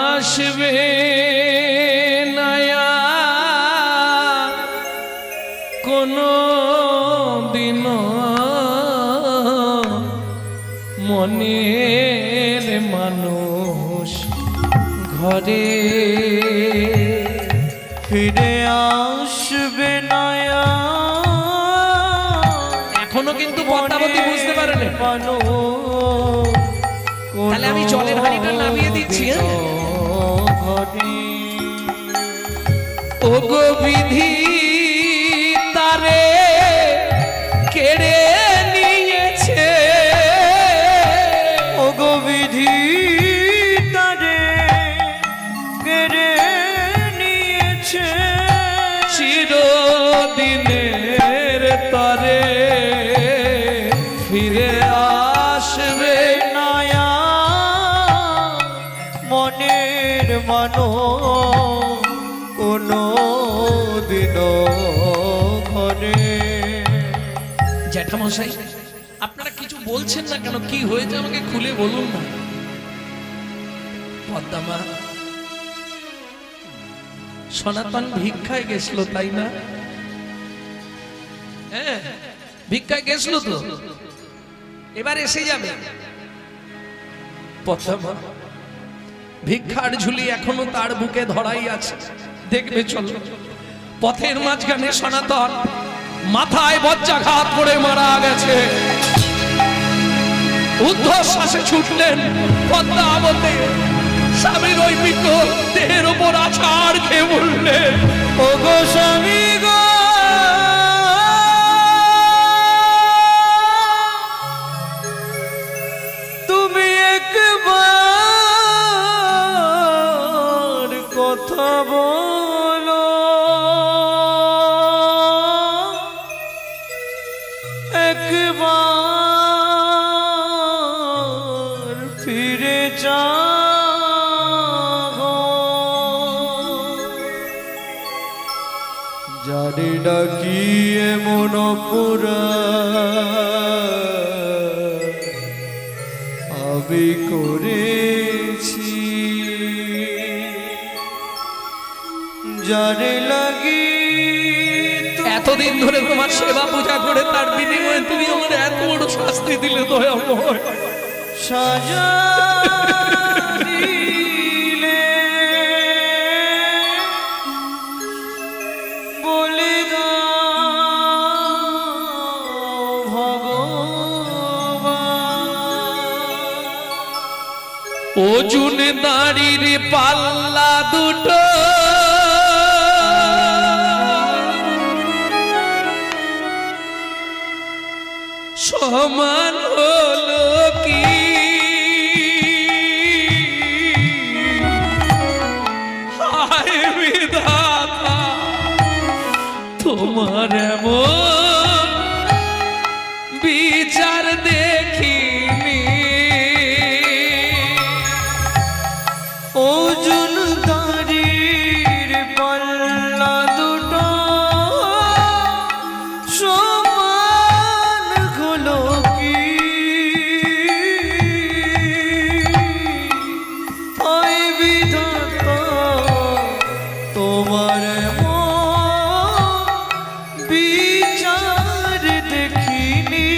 আসবে নয়া কোনো দিন মনের মানুষ ঘরে, ফিরে আসবে না এখনো কিন্তু পদ্মাবতী বুঝতে পারেনি। তাহলে আমি জলের হাঁড়িটা নামিয়ে দিচ্ছি। ও গো বিধি তারে কেড়ে নিয়েছে, ও গো বিধি তারে কেড়ে নিয়েছে, চিরদিনের তরে ফিরে আসবে নয়া মনের মানো কোনো দিন ঘরে। জ্যাঠামশাই, আপনারা কিছু বলছেন না কেন? কি হয়েছে আমাকে খুলে বলুন না। পদ্মামা, সনাতন ভিক্ষায় গেছিল তাই না? হ্যাঁ, ভিক্ষায় গেছিল তো, এবার এসে যাবে। পদ্মামা, ভিক্ষার ঝুলি এখনো তার বুকে ধরাই আছে, দেখবে চলো। পথের মাঝখানে সনাতন মাথায় বজ্রাঘাত করে মারা গেছে, ঊর্ধ্বশ্বাসে ছুটলেন পদ্মাবতী, স্বামীর ওই বিকল দেহের উপর আছাড় খেয়ে বললেন, ও গো স্বামী গো, তুমি একবার কথা বলো, একবার ফিরে যাও, জানি না কি এমন আমি করেছি, জানি লাগি এতদিন ধরে তোমার সেবা পূজা করে তার বিনিময়ে তুমি আমার এত বড় শাস্তি দিলে দয়াময়। সাজা দিলে বলে দাও ভগবান, ওজুন দাড়ির পাল্লা দুটো সমান হলো কি, হায় বিধাতা তোমার এমন বিচার দেখিনি, ওজন দাড়ির পাল্লা দুটো সমান হলো কি, হয় বিধাতা তোমার বিচার দেখিনি,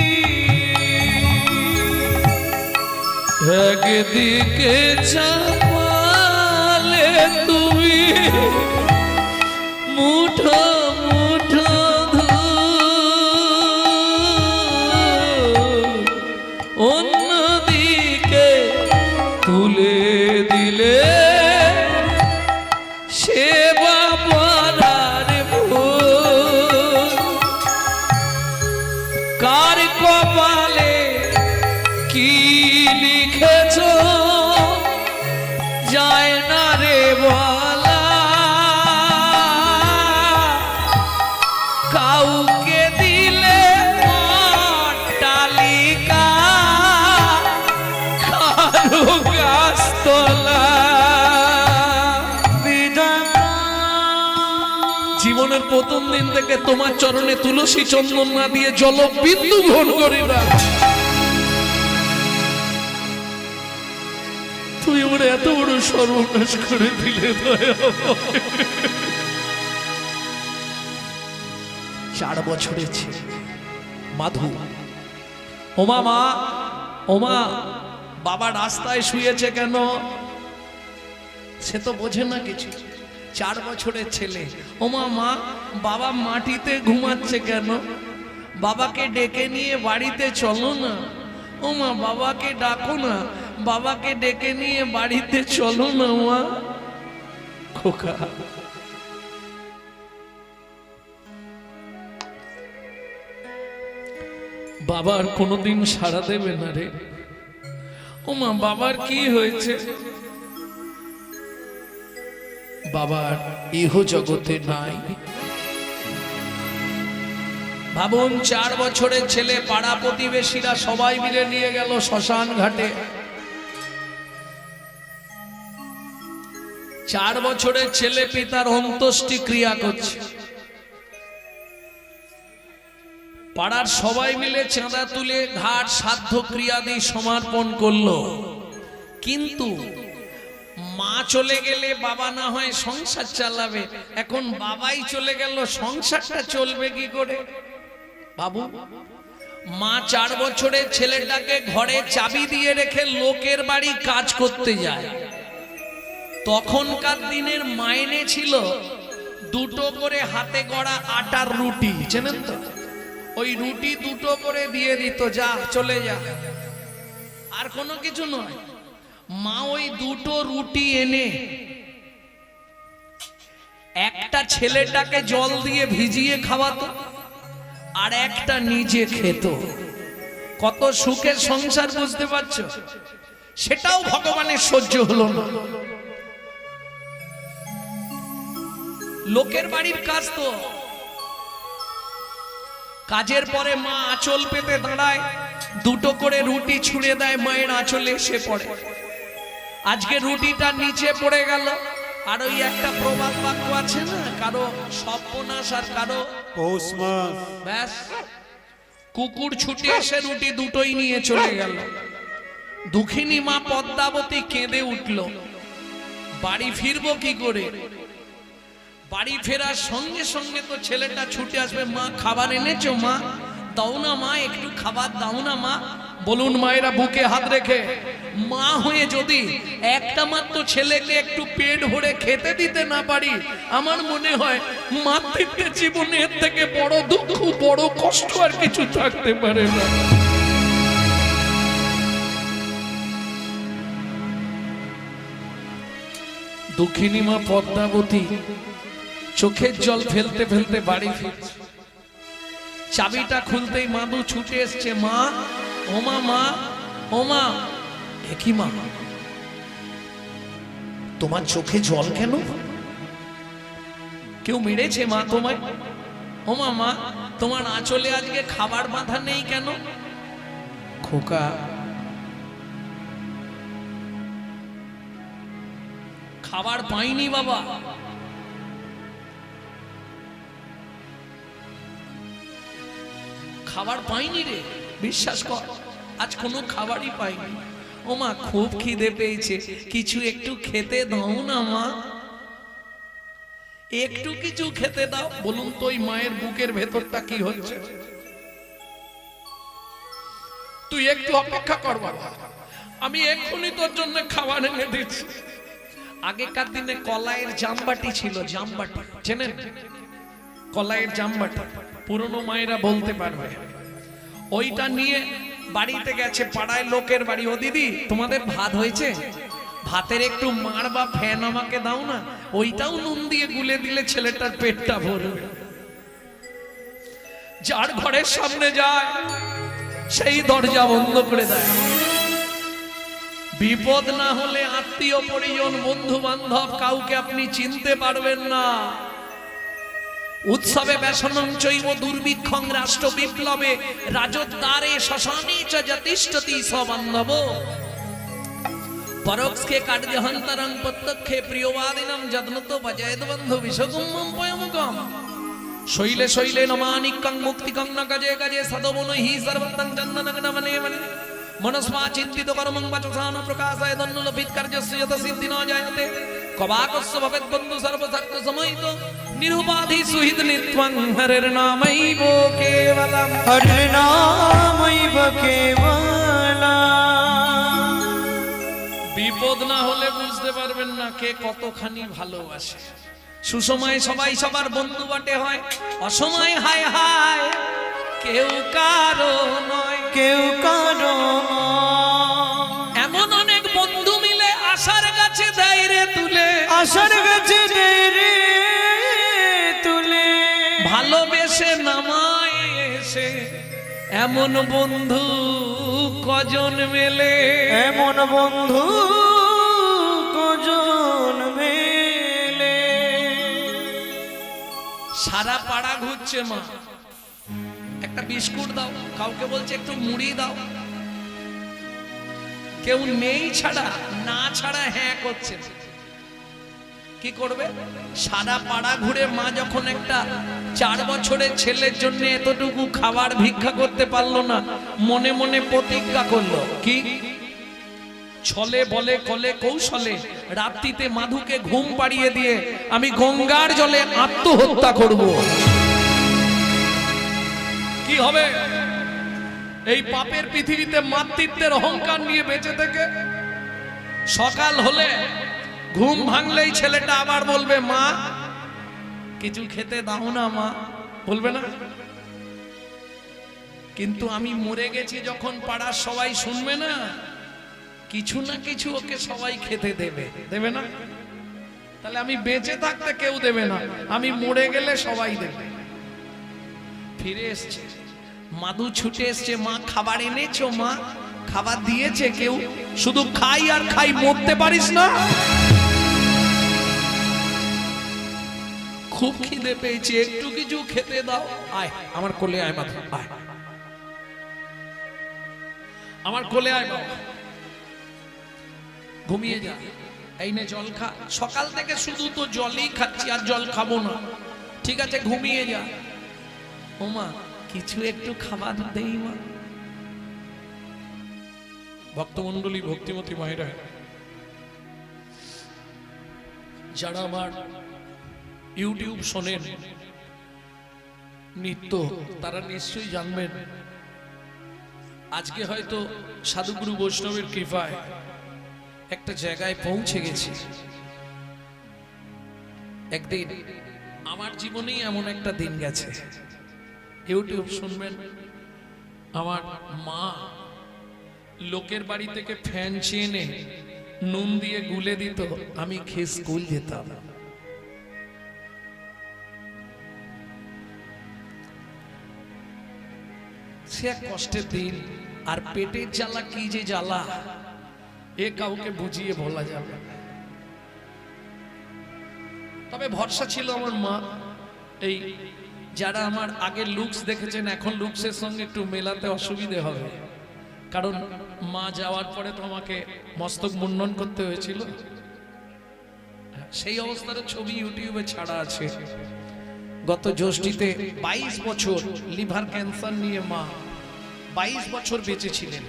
একদিকে চাপালে তুমি মুঠো মুঠো ধূপ, অন্যদিকে তুলে দিলে সেবা পরার ভুল, কার কপালে কি লিখেছ প্রথম দিন থেকে তোমার চরণে তুলসী চন্দন না দিয়ে জল বিন্দু গ্রহণ করি না। তুই ওর এত বড় সর্বনাশ করে দিলে দয়া। 4 বছরের ছেলে মাধু, ওমা মা, ওমা বাবা রাস্তায় শুয়েছে কেন? সে তো বোঝে না কিছু। 4 বছরের ছেলে, ওমা মা বাবা মাটিতে ঘুমাচ্ছে কেন? বাবাকে ডেকে নিয়ে বাড়িতে চলো না। ওমা বাবাকে ডাকো না, বাবাকে ডেকে নিয়ে বাড়িতে চলো না মা। খোকা বাবার কোনোদিন সাড়া দেবে না রে। ওমা বাবার কি হয়েছে? বাবার ইহ জগতে নাই। ভাবুন 4 বছরের ছেলে, পাড়া প্রতিবেশীরা সবাই মিলে নিয়ে গেল শ্মশান ঘাটে। 4 বছরের ছেলে পিতার অন্ত্যেষ্টি ক্রিয়া করছে। পাড়ার সবাই মিলে চাঁদা তুলে ঘাট সাধ্য ক্রিয়াদি সমর্পণ করলো। কিন্তু মা চলে গেলে বাবা না হয় সংসার চালাবে, এখন বাবাই চলে গেল, সংসারটা চলবে কি করে? বাবু, মা 4 বছরের ছেলেটাকে ঘরে চাবি দিয়ে রেখে লোকের বাড়ি কাজ করতে যায়। তখনকার দিনের মাইনে ছিল 2টো করে হাতে গড়া আটার রুটি, চেনেন তো? ওই রুটি 2টো করে দিয়ে দিত, যা চলে যা, আর কোনো কিছু নয়। মা ওই 2টো রুটি এনে একটা ছেলেটাকে জল দিয়ে ভিজিয়ে খাওয়াতো, আর একটা নিজে খেত। কত সুখের সংসার, বুঝতে পারছো? সেটাও ভগবানের সহ্য হলো না। লোকের বাড়ির কাজ তো। কাজের পরে মা আঁচল পেতে দাঁড়ায়, 2টো করে রুটি ছুঁড়ে দেয়, মায়ের আঁচলে এসে পড়ে। আজকে রুটিটা নিচে পড়ে গেল। আর ওই একটা প্রবাদ বাক্য আছে না, কারো সর্বনাশ আর কারো পৌষ মাস। ব্যাস, কুকুর ছুটে এসে রুটি 2টোই নিয়ে চলে গেল। দুঃখিনী মা পদ্মাবতী কেঁদে উঠল, বাড়ি ফিরবো কি করে? বাড়ি ফেরার সঙ্গে সঙ্গে তো ছেলেটা ছুটে আসবে, মা খাবার এনেছো? মা দাও না, মা একটু খাবার দাও না মা। বলুন মায়েরা বুকে হাত রেখে, মা হয়ে যদি একটা মাত্র ছেলেকে একটু পেট ভরে খেতে দিতে না পারি, আমার মনে হয় মাতৃত্বের জীবনের থেকে বড় দুঃখ, বড় কষ্ট আর কিছু থাকতে পারে না। দুঃখিনী মা পদ্মাবতী চোখের জল ফেলতে ফেলতে বাড়ি ফিরছে। চাবিটা খুলতেই মাদু ছুটে এসছে, মা, ওমা মা, ওমা। একই মা, তোমার চোখে জল কেন? কেউ মেরেছে মা তোমায়? ওমা মা, তোমার আঁচলে আজকে খাবার বাঁধা নেই কেন? খোকা, খাবার পাইনি বাবা। খাবার পাইনি রে, বিশ্বাস কর, আজ কোনো খাবারই পাইনি। ও মা, খুব খিদে পেয়েছে, কিছু একটু খেতে দাও না মা, একটু কিছু খেতে দাও। বলুন তো ওই মায়ের বুকের ভেতরটা কি হচ্ছে? তুই একটু অপেক্ষা কর বাবা, আমি এক্ষুনি তোর জন্য খাবার এনে দিচ্ছি। আগেকার দিনে কলাইয়ের জামবাটি ছিল, জামবাটি চেনেন? কলাইয়ের জামবাটি পুরনো মায়েরা বলতে পারবে। ওইটা নিয়ে বাড়িতে গেছে, পাড়ায় লোকের বাড়ি, ও দিদি তোমাদের ভাত হয়েছে? ভাতের একটু মার বা ফ্যান আমাকে দাও না, ওইটাও নুন দিয়ে গুলে দিলে ছেলেটার পেটটা ভরবে। যার ঘরের সামনে যায় সেই দরজা বন্ধ করে দেয়। বিপদ না হলে আত্মীয় পরিজন, বন্ধু বান্ধব, কাউকে আপনি চিনতে পারবেন না। উৎসবে ব্যসনং চৈব দুর্ভিক্ষং রাষ্ট্র বিপ্লবে রাজদ্বারে শ্মশানে চ যতিষ্ঠতি সবান্ধব পরোক্ষে কার্যহন্তরং প্রত্যক্ষে প্রিয়বাদিনম যত্নত ভজয়েদ বন্ধু বিশ্বকুম্ভম পয়মুকম। শৈলে শৈলে নমানিকং মুক্তিকং ন গজে গজে সদবনহি সর্বতং চন্দনং নমনে মনে মনস্মা চিন্তিত কর্মং বাচসান প্রকাশায় দন্নুলপিত কার্যস্য যত সিদ্ধি ন জায়তে কবাকস্য ভবেৎ বন্ধু সর্বশক্ত সময়িত নিরুপাধি সুহিত নিত্যং হরের নামৈব কেবলম হরে নামৈব কেবলম। বিপদ না হলে বুঝতে পারবেন না কে কতখানি ভালোবাসে। সুসময় সবাই সবার বন্ধু বটে হয়, অসময় হায় হায় কেউ কারো নয়, কেউ কারো এমন অনেক বন্ধু মিলে আশার গাছে দেয় রে তুলে, আশার গাছে দেয় রে তুলে, ভালোবেসে নামায় এসে এমন বন্ধু কজন মেলে, এমন বন্ধু কজন মেলে। সারা পাড়া ঘুরছে মা, একটা বিস্কুট দাও, কাউকে বলছে একটু মুড়ি দাও, কেউ নেই ছাড়া না ছাড়া হ্যাঁ করছে। কি করবে? সারা পাড়া ঘুরে মা যখন একটা 4 বছরের ছেলের জন্য এতটুকু খাবার ভিক্ষা করতে পারলো না, মনে মনে প্রতিজ্ঞা করলো কি, ছলে বলে কলে কৌশলে রাত্রিতে মাধুকে ঘুম পাড়িয়ে দিয়ে আমি গঙ্গার জলে আত্মহত্যা করব। কি হবে? এই পাপের পৃথিবীতে মাতৃত্বের অহংকার নিয়ে বেঁচে থেকে সকাল হলে ঘুম ভাঙলেই ছেলেটা আবার বলবে মা কিছু খেতে দাও না মা, বলবে না? কিন্তু আমি মরে গেছি যখন পাড়ার সবাই শুনবে না, কিছু না কিছু ওকে সবাই খেতে দেবে, দেবে না? তাহলে আমি বেঁচে থাকতে কেউ দেবে না, আমি মরে গেলে সবাই দেবে। ফিরে এসছে মাধু, ছুটে এসছে, মা খাবার এনেছো? মা খাবার দিয়েছে কেউ? শুধু খাই আর খাই, মরতে পারিস না? খুব খিদে পেয়েছে, একটু কিছু খেতে দাও। আয় আমার কোলে আয় মাধু, আয় আমার কোলে আয় বাবা, ঘুমিয়ে যা, এই নে জল খা, সকাল থেকে শুধু তো জলই খাচ্ছি আর জল খাবো না, ঠিক আছে ঘুমিয়ে যা। ও মা কিছু একটু খাবার দেই মা। ভক্তমন্ডলী, ভক্তিমতী মায়েরা, যারা আমার ইউটিউব শোনেন নিত্য, তারা নিশ্চয়ই জানবেন আজকে হয়তো সাধুগুরু বৈষ্ণবের কৃপায় একটা জায়গায় পৌঁছে গেছি। একদিন আমার জীবনেই এমন একটা দিন গেছে, ইউটিউব শুনবেন, আমার মা লোকের বাড়ি থেকে ফ্যান চেনে নুন দিয়ে গুলে দিত, আমি খেয়ে স্কুল যেতাম। সে এক কষ্টের দিন, আর পেটের জ্বালা কি যে জ্বালা, এ কাউকে বুঝিয়ে বলা যাবে। তবে ভরসা ছিল আমার মা। এই যারা আমার আগের লুকস দেখেছেন, এখন লুকসের সঙ্গে একটু মেলাতে অসুবিধে হবে, কারণ মা যাওয়ার পরে তো আমাকে মস্তক মুন্ডন করতে হয়েছিল। সেই অবস্থার ছবি ইউটিউবে ছাড়া আছে। গত জ্যৈষ্ঠীতে 22 বছর লিভার ক্যান্সার নিয়ে মা 22 বছর বেঁচে ছিলেন।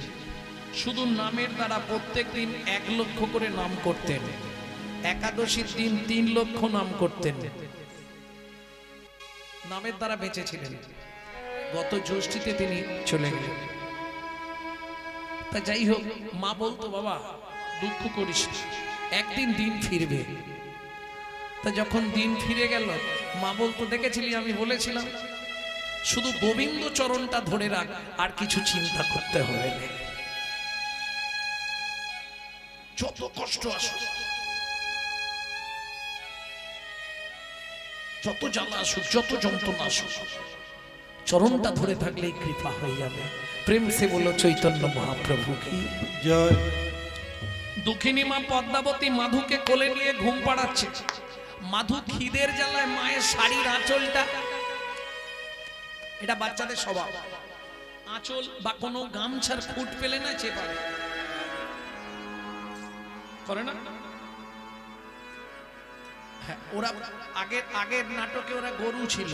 শুধু নামের দ্বারা প্রত্যেক দিন 1 লক্ষ করে নাম করতেন, একাদশীর দিন 3 লক্ষ নাম করতেন, নামের দ্বারা বেঁচে ছিলেন। গত জ্যৈষ্ঠীতে তিনি চলে গেলেন। তা যাই হোক, মা বলতো বাবা দুঃখ করিস, একদিন দিন ফিরবে। তা যখন দিন ফিরে গেল, মা বলতো দেখেছিলি আমি বলেছিলাম শুধু গোবিন্দ চরণটা ধরে রাখ, আর কিছু চিন্তা করতে হবে না। যত কষ্ট আসুক, যত জ্বালা আসুক, যত যন্ত্রণা আসুক, চরণটা ধরে থাকলেই কৃপা হয়ে যাবে। প্রেম সে বলো চৈতন্য মহাপ্রভু কি জয়। দুঃখিনী মা পদ্মাবতী মাধুকে কোলে নিয়ে ঘুম পাড়াচ্ছে। মাধু খিদের জ্বালায় মায়ের শাড়ির আঁচলটা, এটা বাচ্চাদের স্বভাব, আঁচল বা কোনো গামছার ফুট পেলে না চেপা করে না। হ্যাঁ, ওরা আগের আগের নাটকে ওরা গরু ছিল,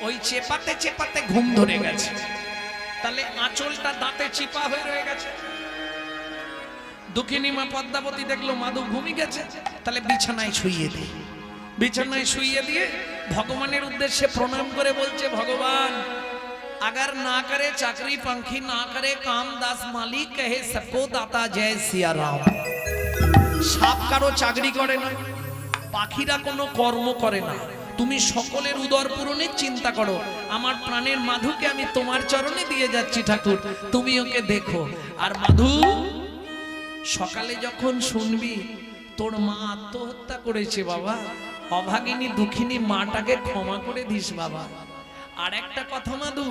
ওই চেপাতে চেপাতে ঘুম ধরে গেছে, তাহলে আঁচলটা দাঁতে চিপা হয়ে রয়ে গেছে। দুঃখিনী মা পদ্মাবতী দেখলো মাধু ঘুমিয়ে গেছে, তাহলে বিছানায় শুইয়ে দিই। বিছানায় শুইয়ে দিয়ে ভগবানের উদ্দেশ্যে প্রণাম করে বলছে, ভগবান अगर ना करे चाकरी पंखी ना करे काम दास मालिक कहे सबको दाता जय सिया राम। সাপ কারো চাকরি করে না, পাখিরা কোনো কর্ম করে না, তুমি সকলের উদর পূরণের চিন্তা করো। আমার প্রাণের মাধুকে আমি তোমার চরণে দিয়ে যাচ্ছি ঠাকুর, তুমি ওকে দেখো। আর মাধু, সকালে যখন শুনবি তোর মা আত্মহত্যা করেছে বাবা, অভাগিনী দুঃখিনী মাটাকে ক্ষমা করে দিস বাবা। আর একটা কথা মাধু,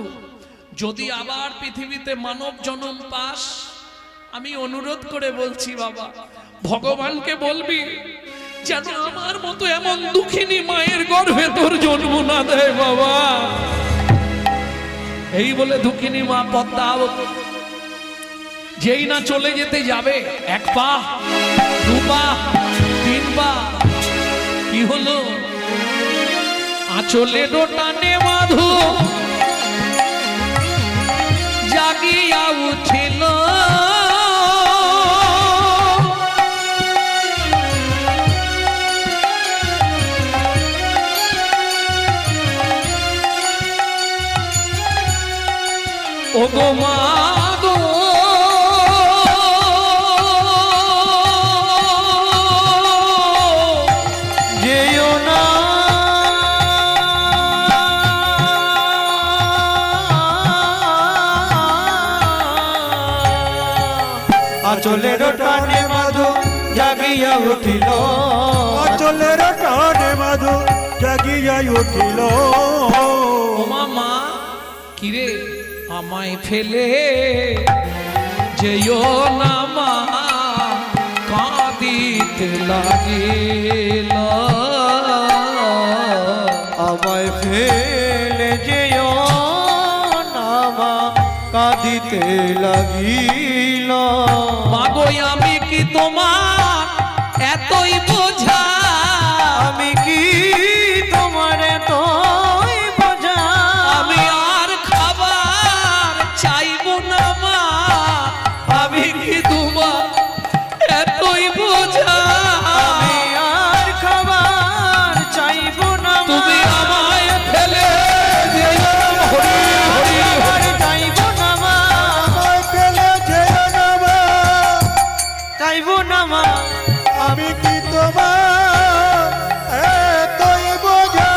যদি আবার পৃথিবীতে মানব জন্ম পাস, আমি অনুরোধ করে বলছি বাবা, ভগবানকে বলবি যেন আমার মতো এমন দুঃখিনী মায়ের গর্ভে তোর জন্ম না দেয় বাবা। এই বলে দুঃখিনী মা পদ্মা যেই না চলে যেতে যাবে, এক পা দু পা তিন পা, কি হলো, আঁচলে টানে মাধু জাগিয়া উঠিল, ও গো মাগো যেও না আচলের টানে মাধু জাগিয়া উঠিল, আচলের টানে মাধু জাগিয়া উঠিল। ও মামা কিরে আমায় ফেলে যেও না মা, কাঁদিতে লাগিল, আমায় ফেলে যেও না মা, কাঁদিতে লাগিল। মাগো আমি কি তোমার এতই বোঝা, আমি কি তোমার এতই বোঝা, আমি আর খাবার চাইবো না মা, আমি কি তোমার এতই বোঝা, আমি আর খাবার চাইবো না মা, তুমি আমায় ফেলে যেও হরি হরি আর চাইবো না মা, আমায় ফেলে যেও না মা, চাইবো না মা, আমি কি তোমার এতই বোঝা।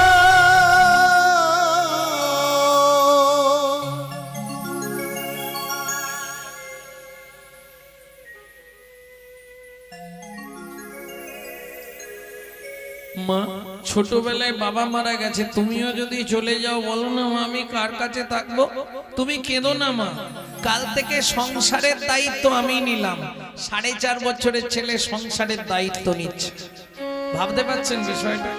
মা ছোটবেলায় বাবা মারা গেছে, তুমিও যদি চলে যাও বলো না মা আমি কার কাছে থাকবো, তুমি কেঁদো না মা, কাল থেকে সংসারের দায়িত্ব আমি নিলাম। 4.5 বছরের ছেলে সংসারের দায়িত্ব নিচ্ছে, ভাবতে পারছেন বিষয়টা।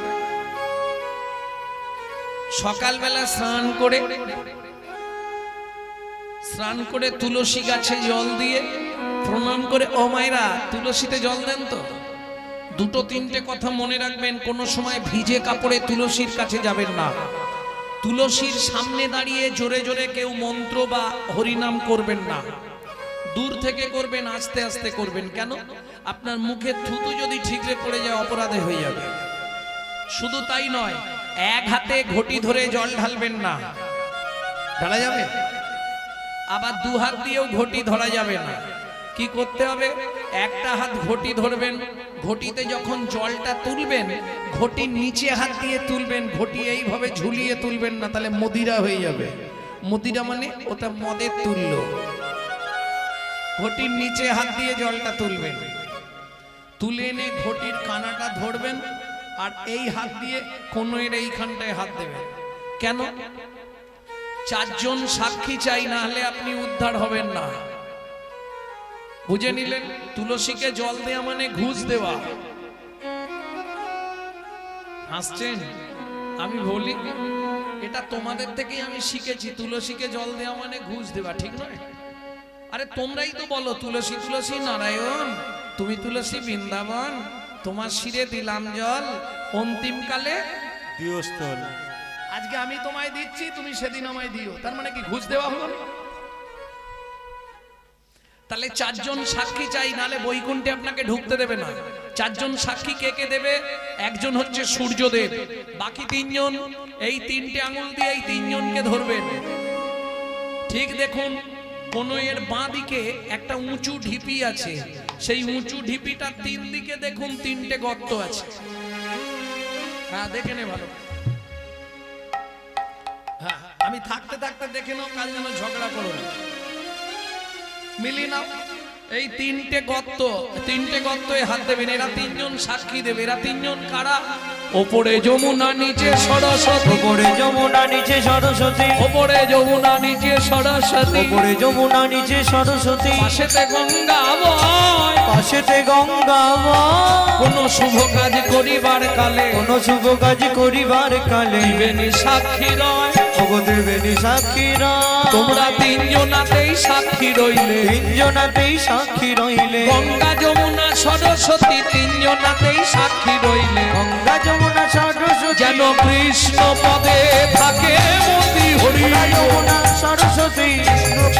সকালবেলা স্নান করে তুলসী গাছে জল দিয়ে প্রণাম করে, ও মায়েরা তুলসীতে জল দেন তো। দুটো তিনটে কথা মনে রাখবেন, কোনো সময় ভিজে কাপড়ে তুলসীর কাছে যাবেন না। তুলসীর সামনে দাঁড়িয়ে জোরে জোরে কেউ মন্ত্র বা হরিনাম করবেন না, দূর থেকে করবেন, আস্তে আস্তে করবেন। কেন? আপনার মুখে থুতু যদি ঠিকরে পড়ে যায় অপরাধে হয়ে যাবে। শুধু তাই নয়, এক হাতে ঘটি ধরে জল ঢালবেন না, ঢালা যাবে, আবার দু হাত দিয়েও ঘটি ধরা যাবে না। কি করতে হবে? একটা হাত ঘটি ধরবেন, ঘটিতে যখন জলটা তুলবেন ঘটির নিচে হাত দিয়ে তুলবেন, ঘটি এইভাবে ঝুলিয়ে তুলবেন না, তাহলে মদিরা হয়ে যাবে। মদিরা মানে ওটা মদের তুল্য। ঘটির নিচে হাত দিয়ে জলটা তুলবেন, তুলে এনে ঘটির কানাটা ধরবেন, আর এই হাত দিয়ে কোণের এইখানটায় হাত দেবেন। কেন? 4 জন সাক্ষী চাই, না হলে আপনি উদ্ধার হবেন না। বুঝে নিলেন? তুলসীকে জল দেওয়া মানে ঘুষ দেওয়া। হাসছেন? আমি বলি এটা তোমাদের থেকেই আমি শিখেছি, তুলসীকে জল দেওয়া মানে ঘুষ দেওয়া, ঠিক নয়? আরে তোমরাই তো বলো তুলসী তুলসী নারায়ণ, তুমি তুলসী বৃন্দাবন, তোমার শিরে দিলাম জল, অন্তিমকালে দিয়স্থল। আজকে আমি তোমায় দিচ্ছি, তুমি সেদিন আমায় দিও, তার মানে কি ঘুষ দেওয়া হলো না? তাহলে চারজন সাক্ষী চাই, নালে বৈকুণ্ঠে আপনাকে ঢুকতে দেবে না। চারজন সাক্ষী কে কে দেবে? একজন হচ্ছে সূর্যদেব, বাকি তিনজন এই তিনটে আঙুল দিয়ে এই তিনজনকে ধরবেন। ঠিক দেখুন, কনইয়ের বাঁ দিকে একটা উঁচু ঢিপি আছে, সেই উঁচু ঢিপিটার তিন দিকে দেখুন তিনটে গর্ত আছে। হ্যাঁ দেখে নে ভালো। হ্যাঁ আমি থাকতে থাকতে দেখে নাও, কাল যেন ঝগড়া করো না। মিলি নাও এই তিনটে গর্তে হাত দেবেন। এরা তিনজন সাক্ষী দেবে। এরা তিনজন কারা? ওপরে যমুনা নিচে সরস্বতী, ওপরে যমুনা নিচে সরস্বতী, ওপরে যমুনা নিচে সরস্বতী, ওপরে যমুনা নিচে সরস্বতী, পাশেতে গঙ্গা বয়, পাশেতে গঙ্গা বয়। কোন শুভ কাজ করিবার কালে, কোন শুভ কাজ করিবার কালে দিবেনি সাক্ষী রয়। ওগো দেবেনি সাক্ষীরা, তোমরা তিনজনাতেই সাক্ষী রইলে, তিনজনাতেই সাক্ষী রইলে। গঙ্গা যমুনা সরস্বতী তিনজনাতেই সাক্ষী রইলে। গঙ্গা যমুনা সরস্বতী, যেন কৃষ্ণ পদে থাকে মতি হরি। গঙ্গা যমুনা সরস্বতী,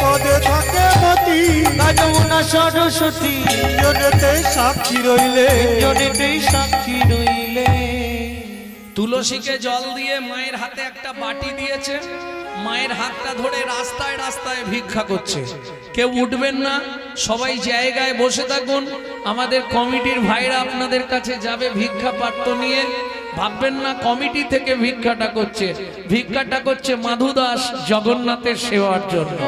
পদে থাকে মতি, গঙ্গা যমুনা সরস্বতী, তিনজনেতে সাক্ষী রইলে। তিনজনেতেই সাক্ষী রইলে। তুলসীকে জল দিয়ে মায়ের হাতে একটা বাটি দিয়েছে, মায়ের হাতটা ধরে রাস্তায় রাস্তায় ভিক্ষা করছে। কেউ উঠবেন না, সবাই জায়গায় বসে থাকুন। আমাদের কমিটির ভাইরা আপনাদের কাছে যাবে ভিক্ষা পাত্র নিয়ে। ভাববেন না কমিটি থেকে ভিক্ষাটা করছে, ভিক্ষাটা করছে মাধু দাস জগন্নাথের সেবার জন্য।